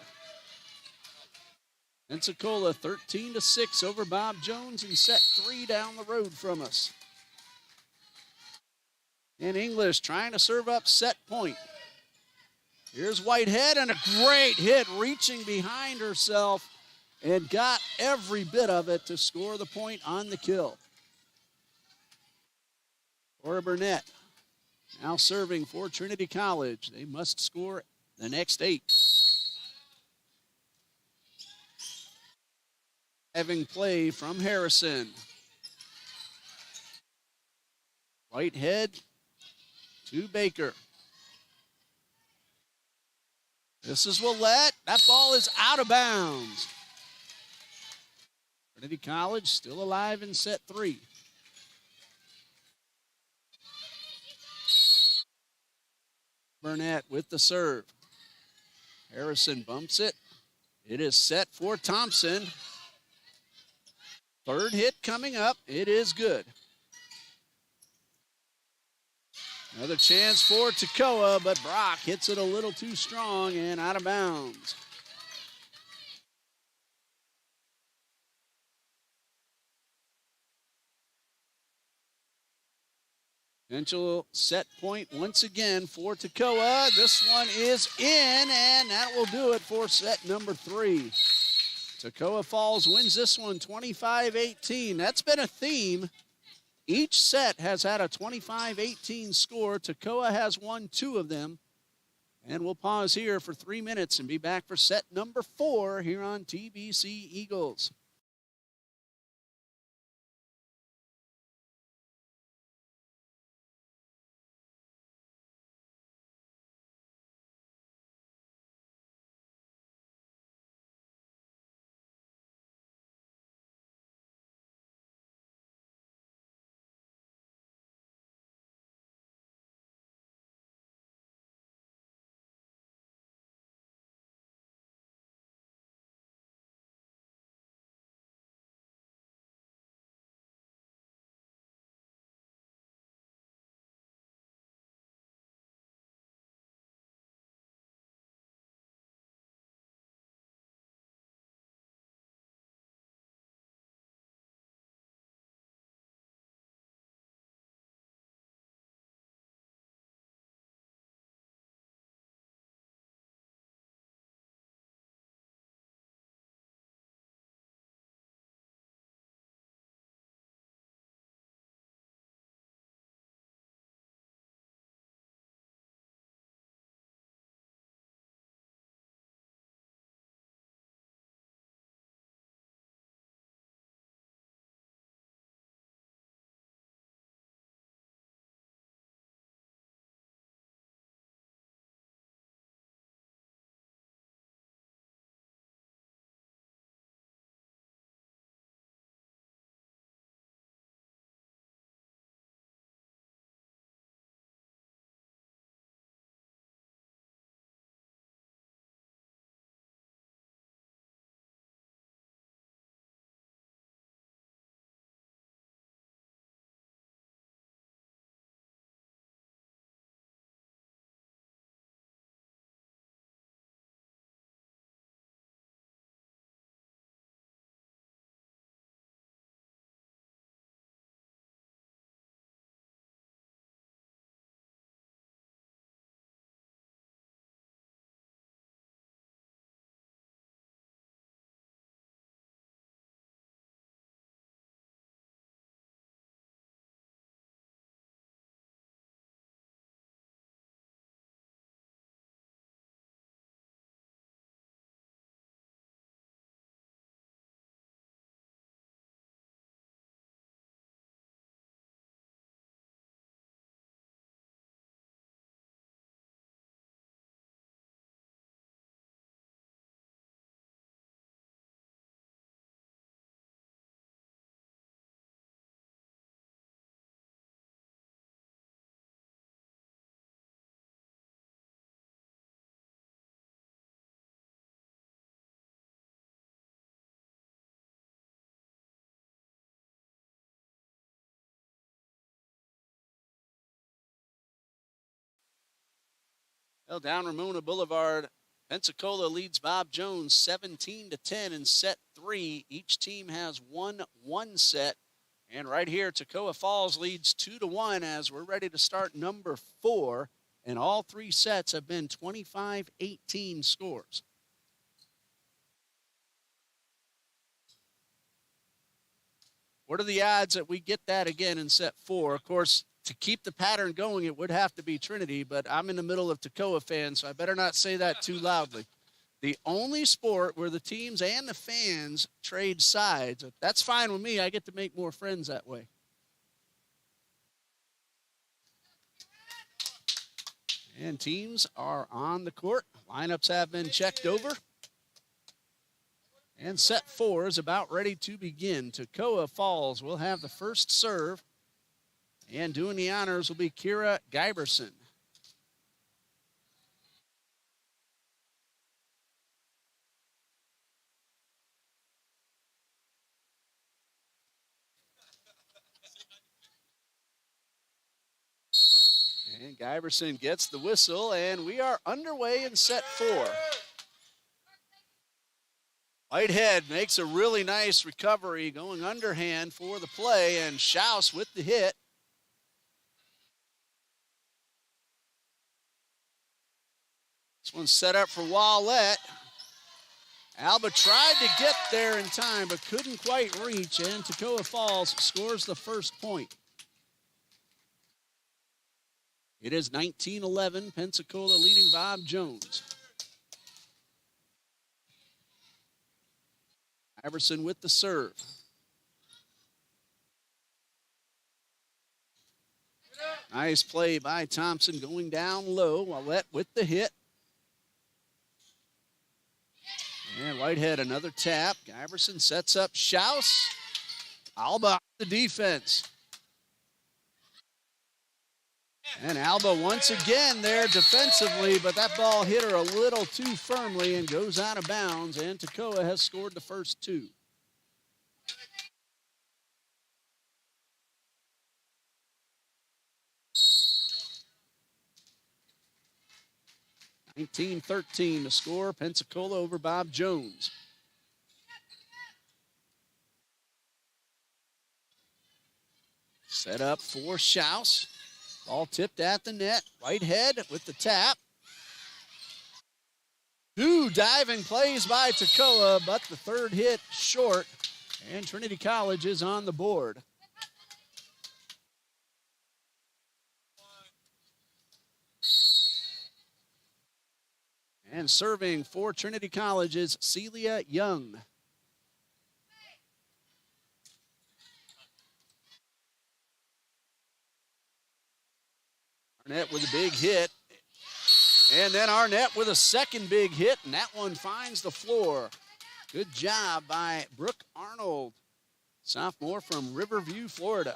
Pensacola 13-6 over Bob Jones in set 3 down the road from us. And English trying to serve up set point. Here's Whitehead, and a great hit, reaching behind herself, and got every bit of it to score the point on the kill. Cora Burnett now serving for Trinity College. They must score the next 8. Having play from Harrison. Whitehead to Baker. This is Willette. That ball is out of bounds. Trinity College still alive in set 3. Burnett with the serve. Harrison bumps it. It is set for Thompson. Third hit coming up. It is good. Another chance for Toccoa, but Brock hits it a little too strong and out of bounds. Potential set point once again for Toccoa. This one is in, and that will do it for set number 3. Toccoa Falls wins this one 25-18. That's been a theme. Each set has had a 25-18 score. Toccoa has won 2 of them. And we'll pause here for 3 minutes and be back for set number 4 here on TBC Eagles. Well, down Ramona Boulevard, Pensacola leads Bob Jones 17-10 in set 3. Each team has won 1 set. And right here, Toccoa Falls leads 2-1 as we're ready to start number 4. And all 3 sets have been 25-18 scores. What are the odds that we get that again in set 4? Of course, to keep the pattern going, it would have to be Trinity, but I'm in the middle of Toccoa fans, so I better not say that too loudly. The only sport where the teams and the fans trade sides, that's fine with me. I get to make more friends that way. And teams are on the court. Lineups have been checked over. And set 4 is about ready to begin. Toccoa Falls will have the first serve. And doing the honors will be Kira Giberson. And Giberson gets the whistle, and we are underway in set 4. Whitehead makes a really nice recovery, going underhand for the play, and Schaus with the hit. This one's set up for Wallette. Alba tried to get there in time, but couldn't quite reach, and Toccoa Falls scores the first point. It is 19-11, Pensacola leading Bob Jones. Iverson with the serve. Nice play by Thompson going down low. Wallette with the hit. And Whitehead another tap. Giberson sets up Schaus. Alba the defense. And Alba once again there defensively, but that ball hit her a little too firmly and goes out of bounds, and Toccoa has scored the first 2. (19-13) to score. Pensacola over Bob Jones. Set up for Schaus. Ball tipped at the net. Whitehead with the tap. 2 diving plays by Toccoa, but the third hit short, and Trinity College is on the board. And serving for Trinity College is Celia Young. Arnett with a big hit. And then Arnett with a second big hit, and that one finds the floor. Good job by Brooke Arnold, sophomore from Riverview, Florida.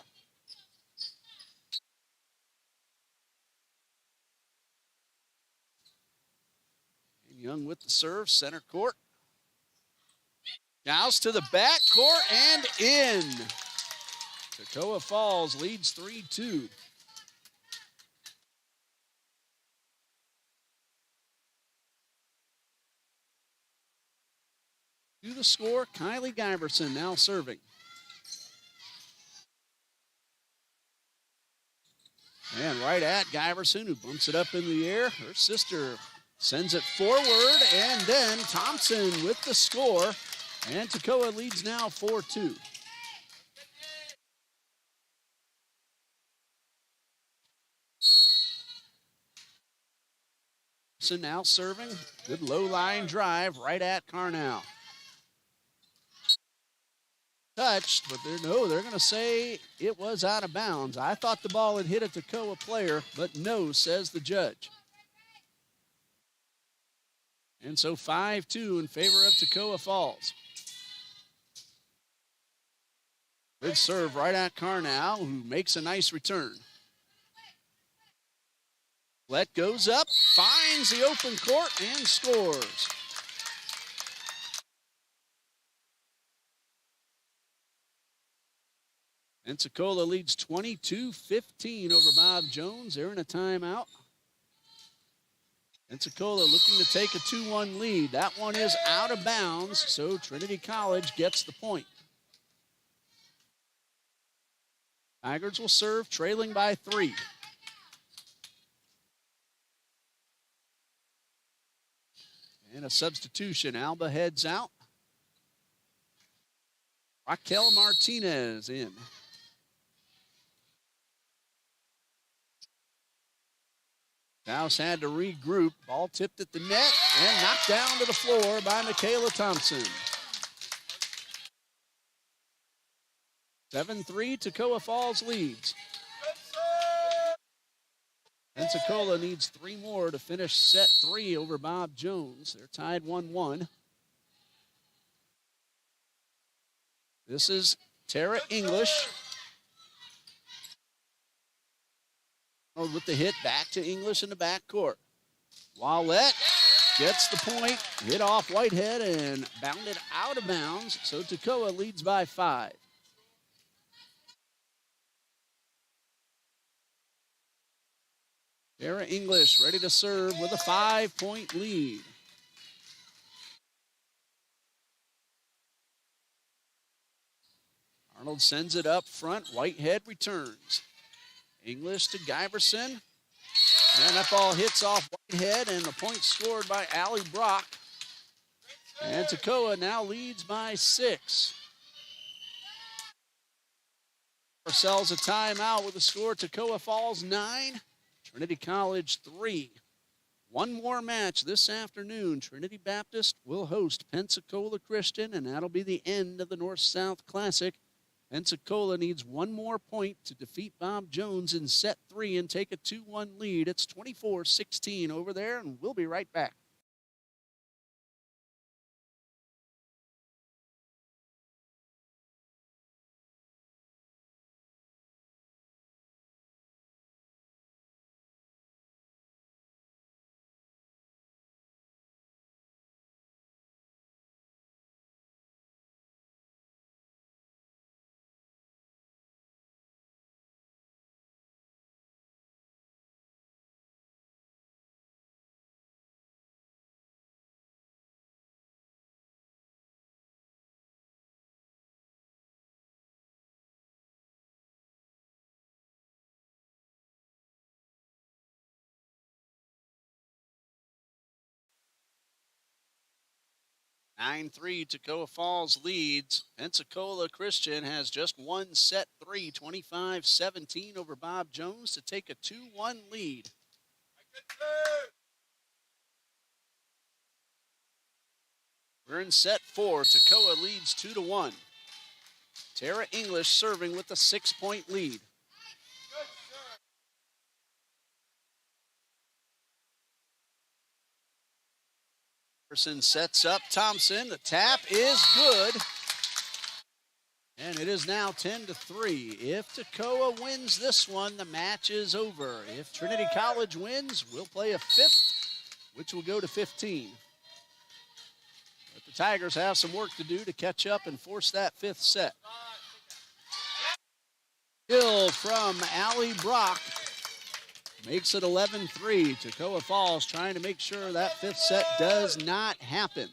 And Young with the serve, center court. Schaus to the back court and in. Toccoa Falls leads 3-2. To the score, Kylie Giberson now serving. And right at Giberson, who bumps it up in the air. Her sister sends it forward, and then Thompson with the score. And Toccoa leads now 4-2. So now serving. Good low line drive right at Carnell. Touched, but they're going to say it was out of bounds. I thought the ball had hit a Toccoa player, but no, says the judge. And so 5-2 in favor of Toccoa Falls. Good serve right at Carnell, who makes a nice return. Let goes up, finds the open court, and scores. Pensacola leads 22-15 over Bob Jones. They're in a timeout. Pensacola looking to take a 2-1 lead. That one is out of bounds, so Trinity College gets the point. Tigers will serve, trailing by 3. And a substitution. Alba heads out. Raquel Martinez in. House had to regroup. Ball tipped at the net and knocked down to the floor by Michaela Thompson. 7-3, Toccoa Falls leads. Pensacola needs 3 more to finish set 3 over Bob Jones. They're tied 1-1. This is Tara English. With the hit back to English in the backcourt. Wallette gets the point, hit off Whitehead and bounded out of bounds. So Toccoa leads by 5. Tara English ready to serve with a 5-point lead. Arnold sends it up front. Whitehead returns. English to Giverson. And that ball hits off Whitehead, and the point scored by Allie Brock. And Toccoa now leads by 6. Sells a timeout with a score. Toccoa Falls 9, Trinity College 3. One more match this afternoon. Trinity Baptist will host Pensacola Christian, and that'll be the end of the North-South Classic. Pensacola needs 1 more point to defeat Bob Jones in set 3 and take a 2-1 lead. It's 24-16 over there, and we'll be right back. Nine 3, Toccoa Falls leads. Pensacola Christian has just won set 3, 25-17 over Bob Jones to take a 2-1 lead. We're in set 4. Toccoa leads 2-1. Tara English serving with a 6-point lead. Jefferson sets up Thompson. The tap is good. And it is now 10-3. If Toccoa wins this one, the match is over. If Trinity College wins, we'll play a 5th, which will go to 15. But the Tigers have some work to do to catch up and force that 5th set. Kill from Allie Brock makes it 11-3. Toccoa Falls trying to make sure that 5th set does not happen.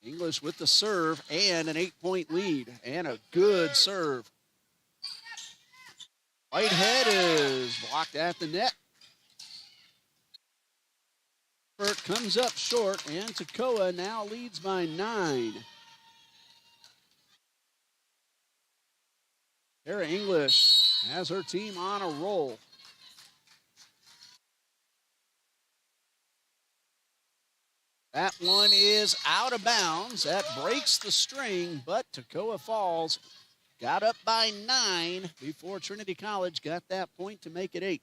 English with the serve and an 8-point lead, and a good serve. Whitehead is blocked at the net. Effort comes up short, and Toccoa now leads by 9. Tara English has her team on a roll. That one is out of bounds. That breaks the string, but Toccoa Falls got up by 9 before Trinity College got that point to make it 8.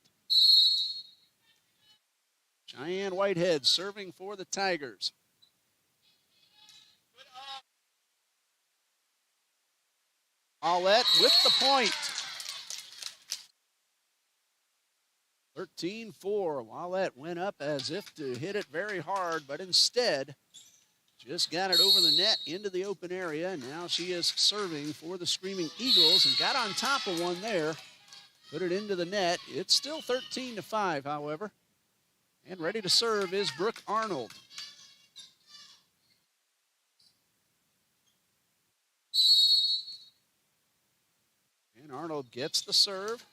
Cheyenne Whitehead serving for the Tigers. Paulette with the point. 13-4. Wallette went up as if to hit it very hard, but instead just got it over the net into the open area. Now she is serving for the Screaming Eagles and got on top of one there. Put it into the net. It's still 13-5, however. And ready to serve is Brooke Arnold. And Arnold gets the serve.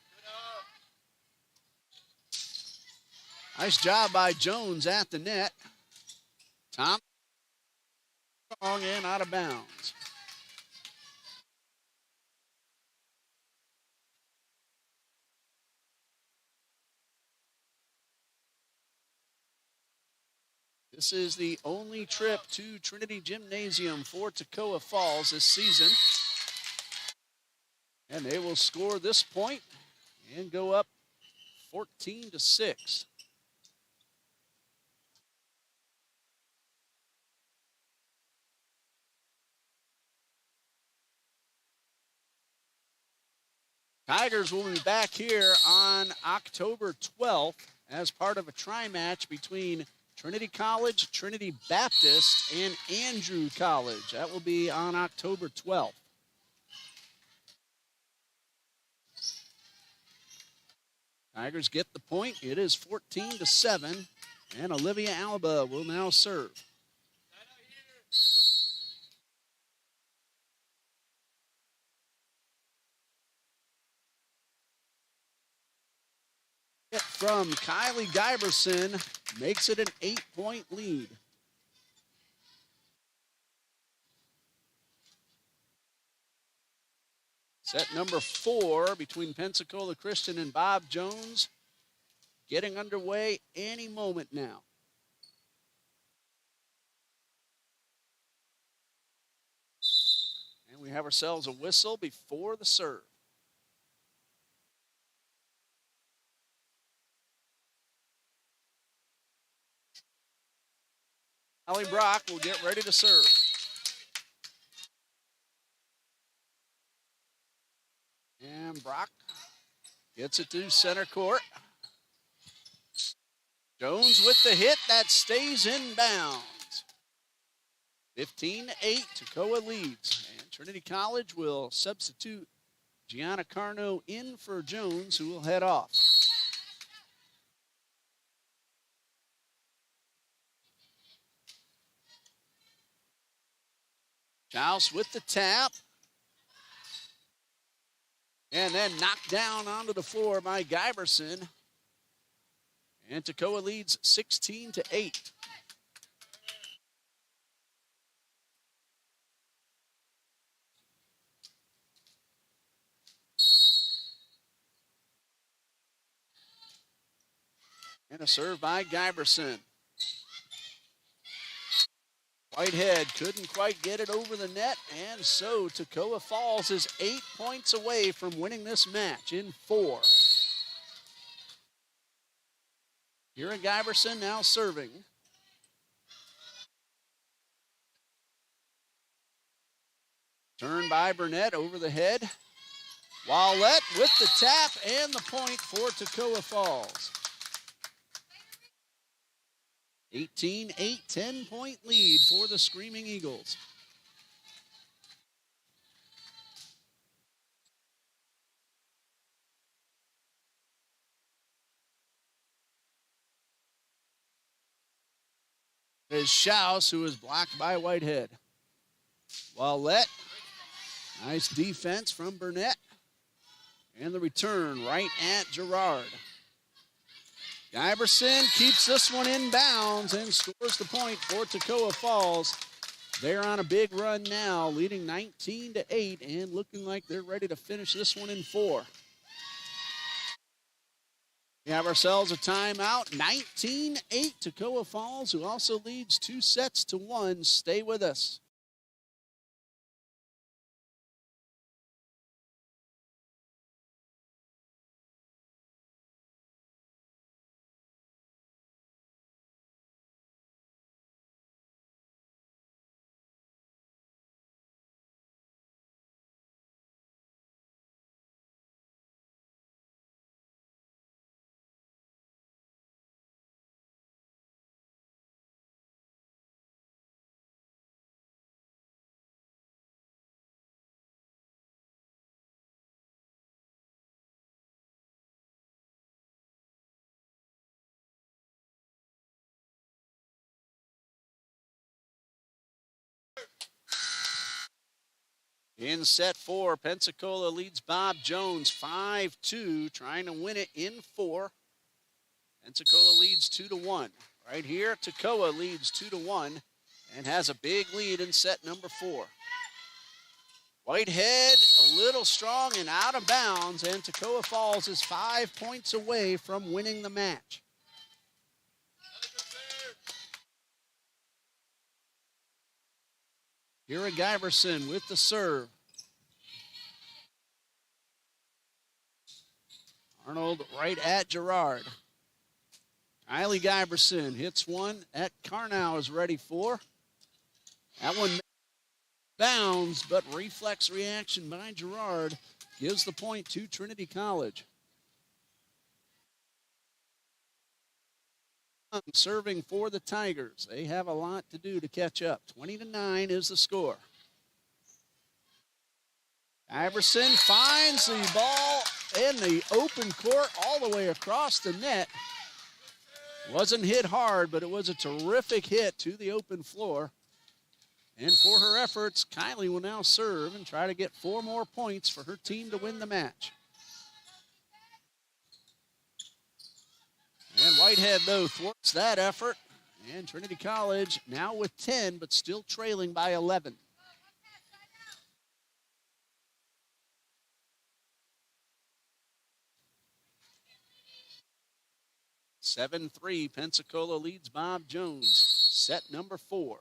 Nice job by Jones at the net. Tom strong and out of bounds. This is the only trip to Trinity Gymnasium for Toccoa Falls this season. And they will score this point and go up 14-6. Tigers will be back here on October 12th as part of a tri-match between Trinity College, Trinity Baptist, and Andrew College. That will be on October 12th. Tigers get the point. It is 14-7, and Olivia Alba will now serve. From Kylie Giberson makes it an 8-point lead. Set number 4 between Pensacola Christian and Bob Jones getting underway any moment now. And we have ourselves a whistle before the serve. Allie Brock will get ready to serve. And Brock gets it to center court. Jones with the hit that stays in bounds. 15-8, Toccoa leads. And Trinity College will substitute Gianna Carno in for Jones, who will head off. Schaus with the tap. And then knocked down onto the floor by Giberson. And Toccoa leads 16-8. And a serve by Giberson. Whitehead couldn't quite get it over the net, and so Toccoa Falls is 8 points away from winning this match in 4. Kira Giberson now serving. Turn by Burnett over the head. Wallette with the tap and the point for Toccoa Falls. 18-8, 10-point lead for the Screaming Eagles. It is Schaus who is blocked by Whitehead. Wallette, nice defense from Burnett. And the return right at Gerard. Giberson keeps this one in bounds and scores the point for Toccoa Falls. They're on a big run now, leading 19-8 and looking like they're ready to finish this one in 4. We have ourselves a timeout. 19-8 Toccoa Falls, who also leads 2-1. Stay with us. In set 4, Pensacola leads Bob Jones 5-2, trying to win it in 4. Pensacola leads 2-1. Right here, Toccoa leads 2-1 and has a big lead in set number 4. Whitehead a little strong and out of bounds, and Toccoa Falls is 5 points away from winning the match. Kira Giberson with the serve. Arnold right at Gerard. Kylie Giberson hits one at Carnow is ready for. That one bounds, but reflex reaction by Gerard gives the point to Trinity College. Serving for the Tigers. They have a lot to do to catch up. 20-9 is the score. Iverson finds the ball in the open court all the way across the net. Wasn't hit hard, but it was a terrific hit to the open floor. And for her efforts, Kylie will now serve and try to get 4 more points for her team to win the match. And Whitehead, though, thwarts that effort. And Trinity College now with 10, but still trailing by 11. (7-3), Pensacola leads Bob Jones. Set number 4.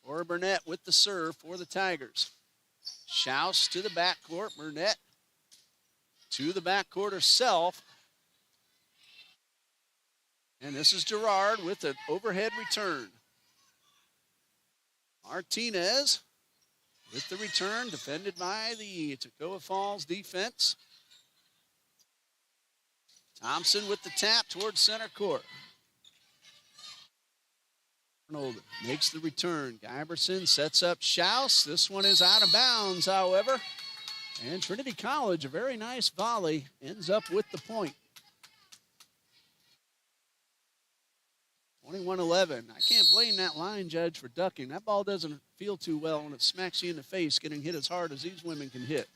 Cora Burnett with the serve for the Tigers. Schaus to the backcourt. Burnett to the backcourt herself. And this is Gerard with an overhead return. Martinez with the return, defended by the Toccoa Falls defense. Thompson with the tap towards center court. Arnold makes the return. Giberson sets up Schaus. This one is out of bounds, however. And Trinity College, a very nice volley, ends up with the point. 21-11. I can't blame that line judge for ducking. That ball doesn't feel too well when it smacks you in the face, getting hit as hard as these women can hit.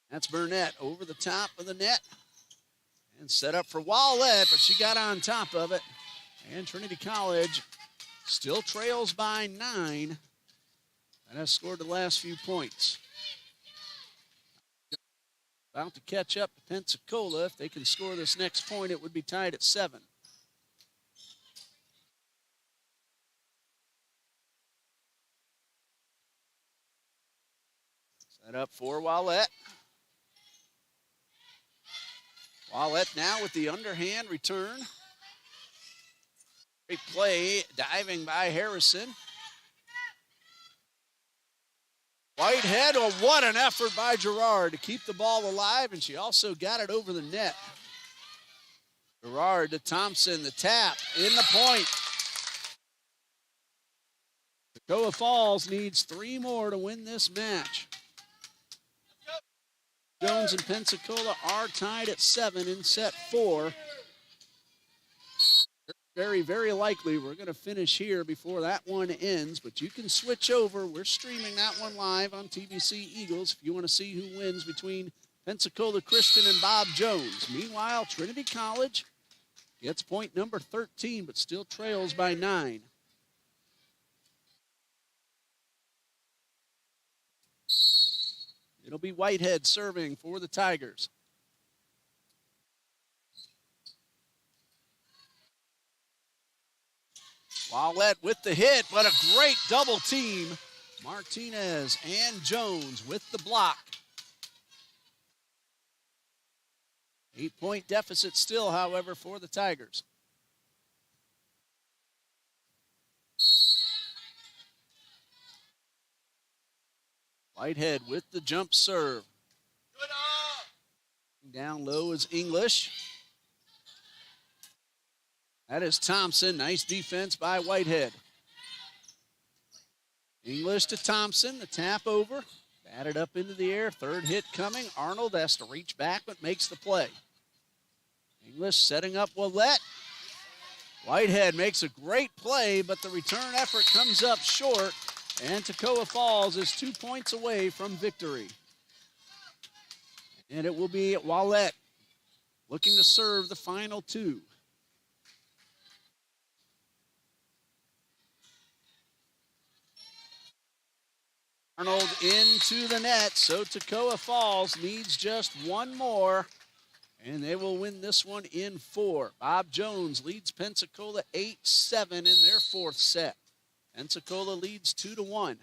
That's Burnett over the top of the net. And set up for Wallett, but she got on top of it. And Trinity College still trails by 9. And has scored the last few points. About to catch up to Pensacola. If they can score this next point, it would be tied at 7. Set up for Wallett. Wallett now with the underhand return. Great play, diving by Harrison. Whitehead, oh, what an effort by Gerard to keep the ball alive, and she also got it over the net. Gerard to Thompson, the tap, in the point. Toccoa Falls needs 3 more to win this match. Jones and Pensacola are tied at 7 in set 4. Very, very likely we're going to finish here before that one ends, but you can switch over. We're streaming that one live on TBC Eagles if you want to see who wins between Pensacola Christian and Bob Jones. Meanwhile, Trinity College gets point number 13, but still trails by 9. It'll be Whitehead serving for the Tigers. Wallett with the hit, but a great double team. Martinez and Jones with the block. 8-point deficit still, however, for the Tigers. Whitehead with the jump serve. Down low is English. That is Thompson. Nice defense by Whitehead. English to Thompson. The tap over. Batted up into the air. Third hit coming. Arnold has to reach back but makes the play. English setting up Wallett. Whitehead makes a great play, but the return effort comes up short. And Toccoa Falls is 2 points away from victory. And it will be Wallett looking to serve the final 2. Arnold into the net, so Toccoa Falls needs just 1 more, and they will win this one in 4. Bob Jones leads Pensacola 8-7 in their 4th set. Pensacola leads 2-1.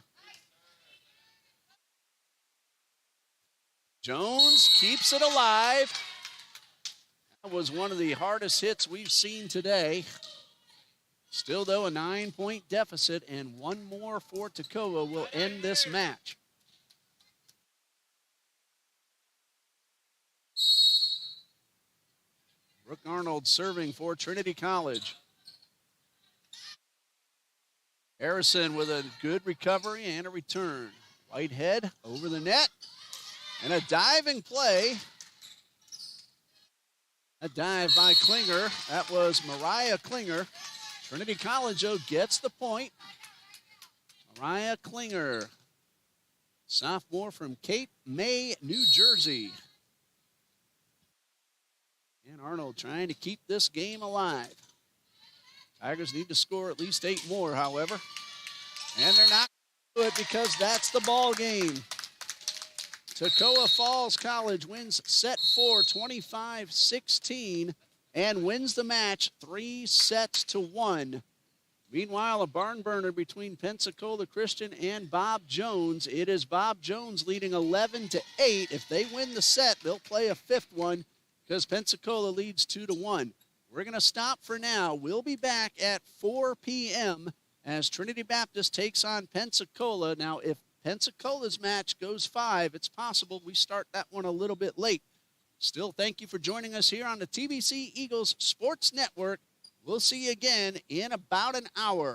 Jones keeps it alive. That was one of the hardest hits we've seen today. Still, though, a 9-point deficit, and one more for Toccoa will end this match. Brooke Arnold serving for Trinity College. Harrison with a good recovery and a return. Whitehead over the net. And a diving play. A dive by Klinger. That was Mariah Klinger. Trinity College, though, gets the point. Mariah Klinger, sophomore from Cape May, New Jersey. And Arnold trying to keep this game alive. Tigers need to score at least 8 more, however. And they're not going to do it because that's the ball game. Toccoa Falls College wins set 4, 25-16, and wins the match 3-1. Meanwhile, a barn burner between Pensacola Christian and Bob Jones. It is Bob Jones leading 11-8. If they win the set, they'll play a 5th one because Pensacola leads 2-1. We're going to stop for now. We'll be back at 4 p.m. as Trinity Baptist takes on Pensacola. Now, if Pensacola's match goes 5, it's possible we start that one a little bit late. Still, thank you for joining us here on the TBC Eagles Sports Network. We'll see you again in about an hour.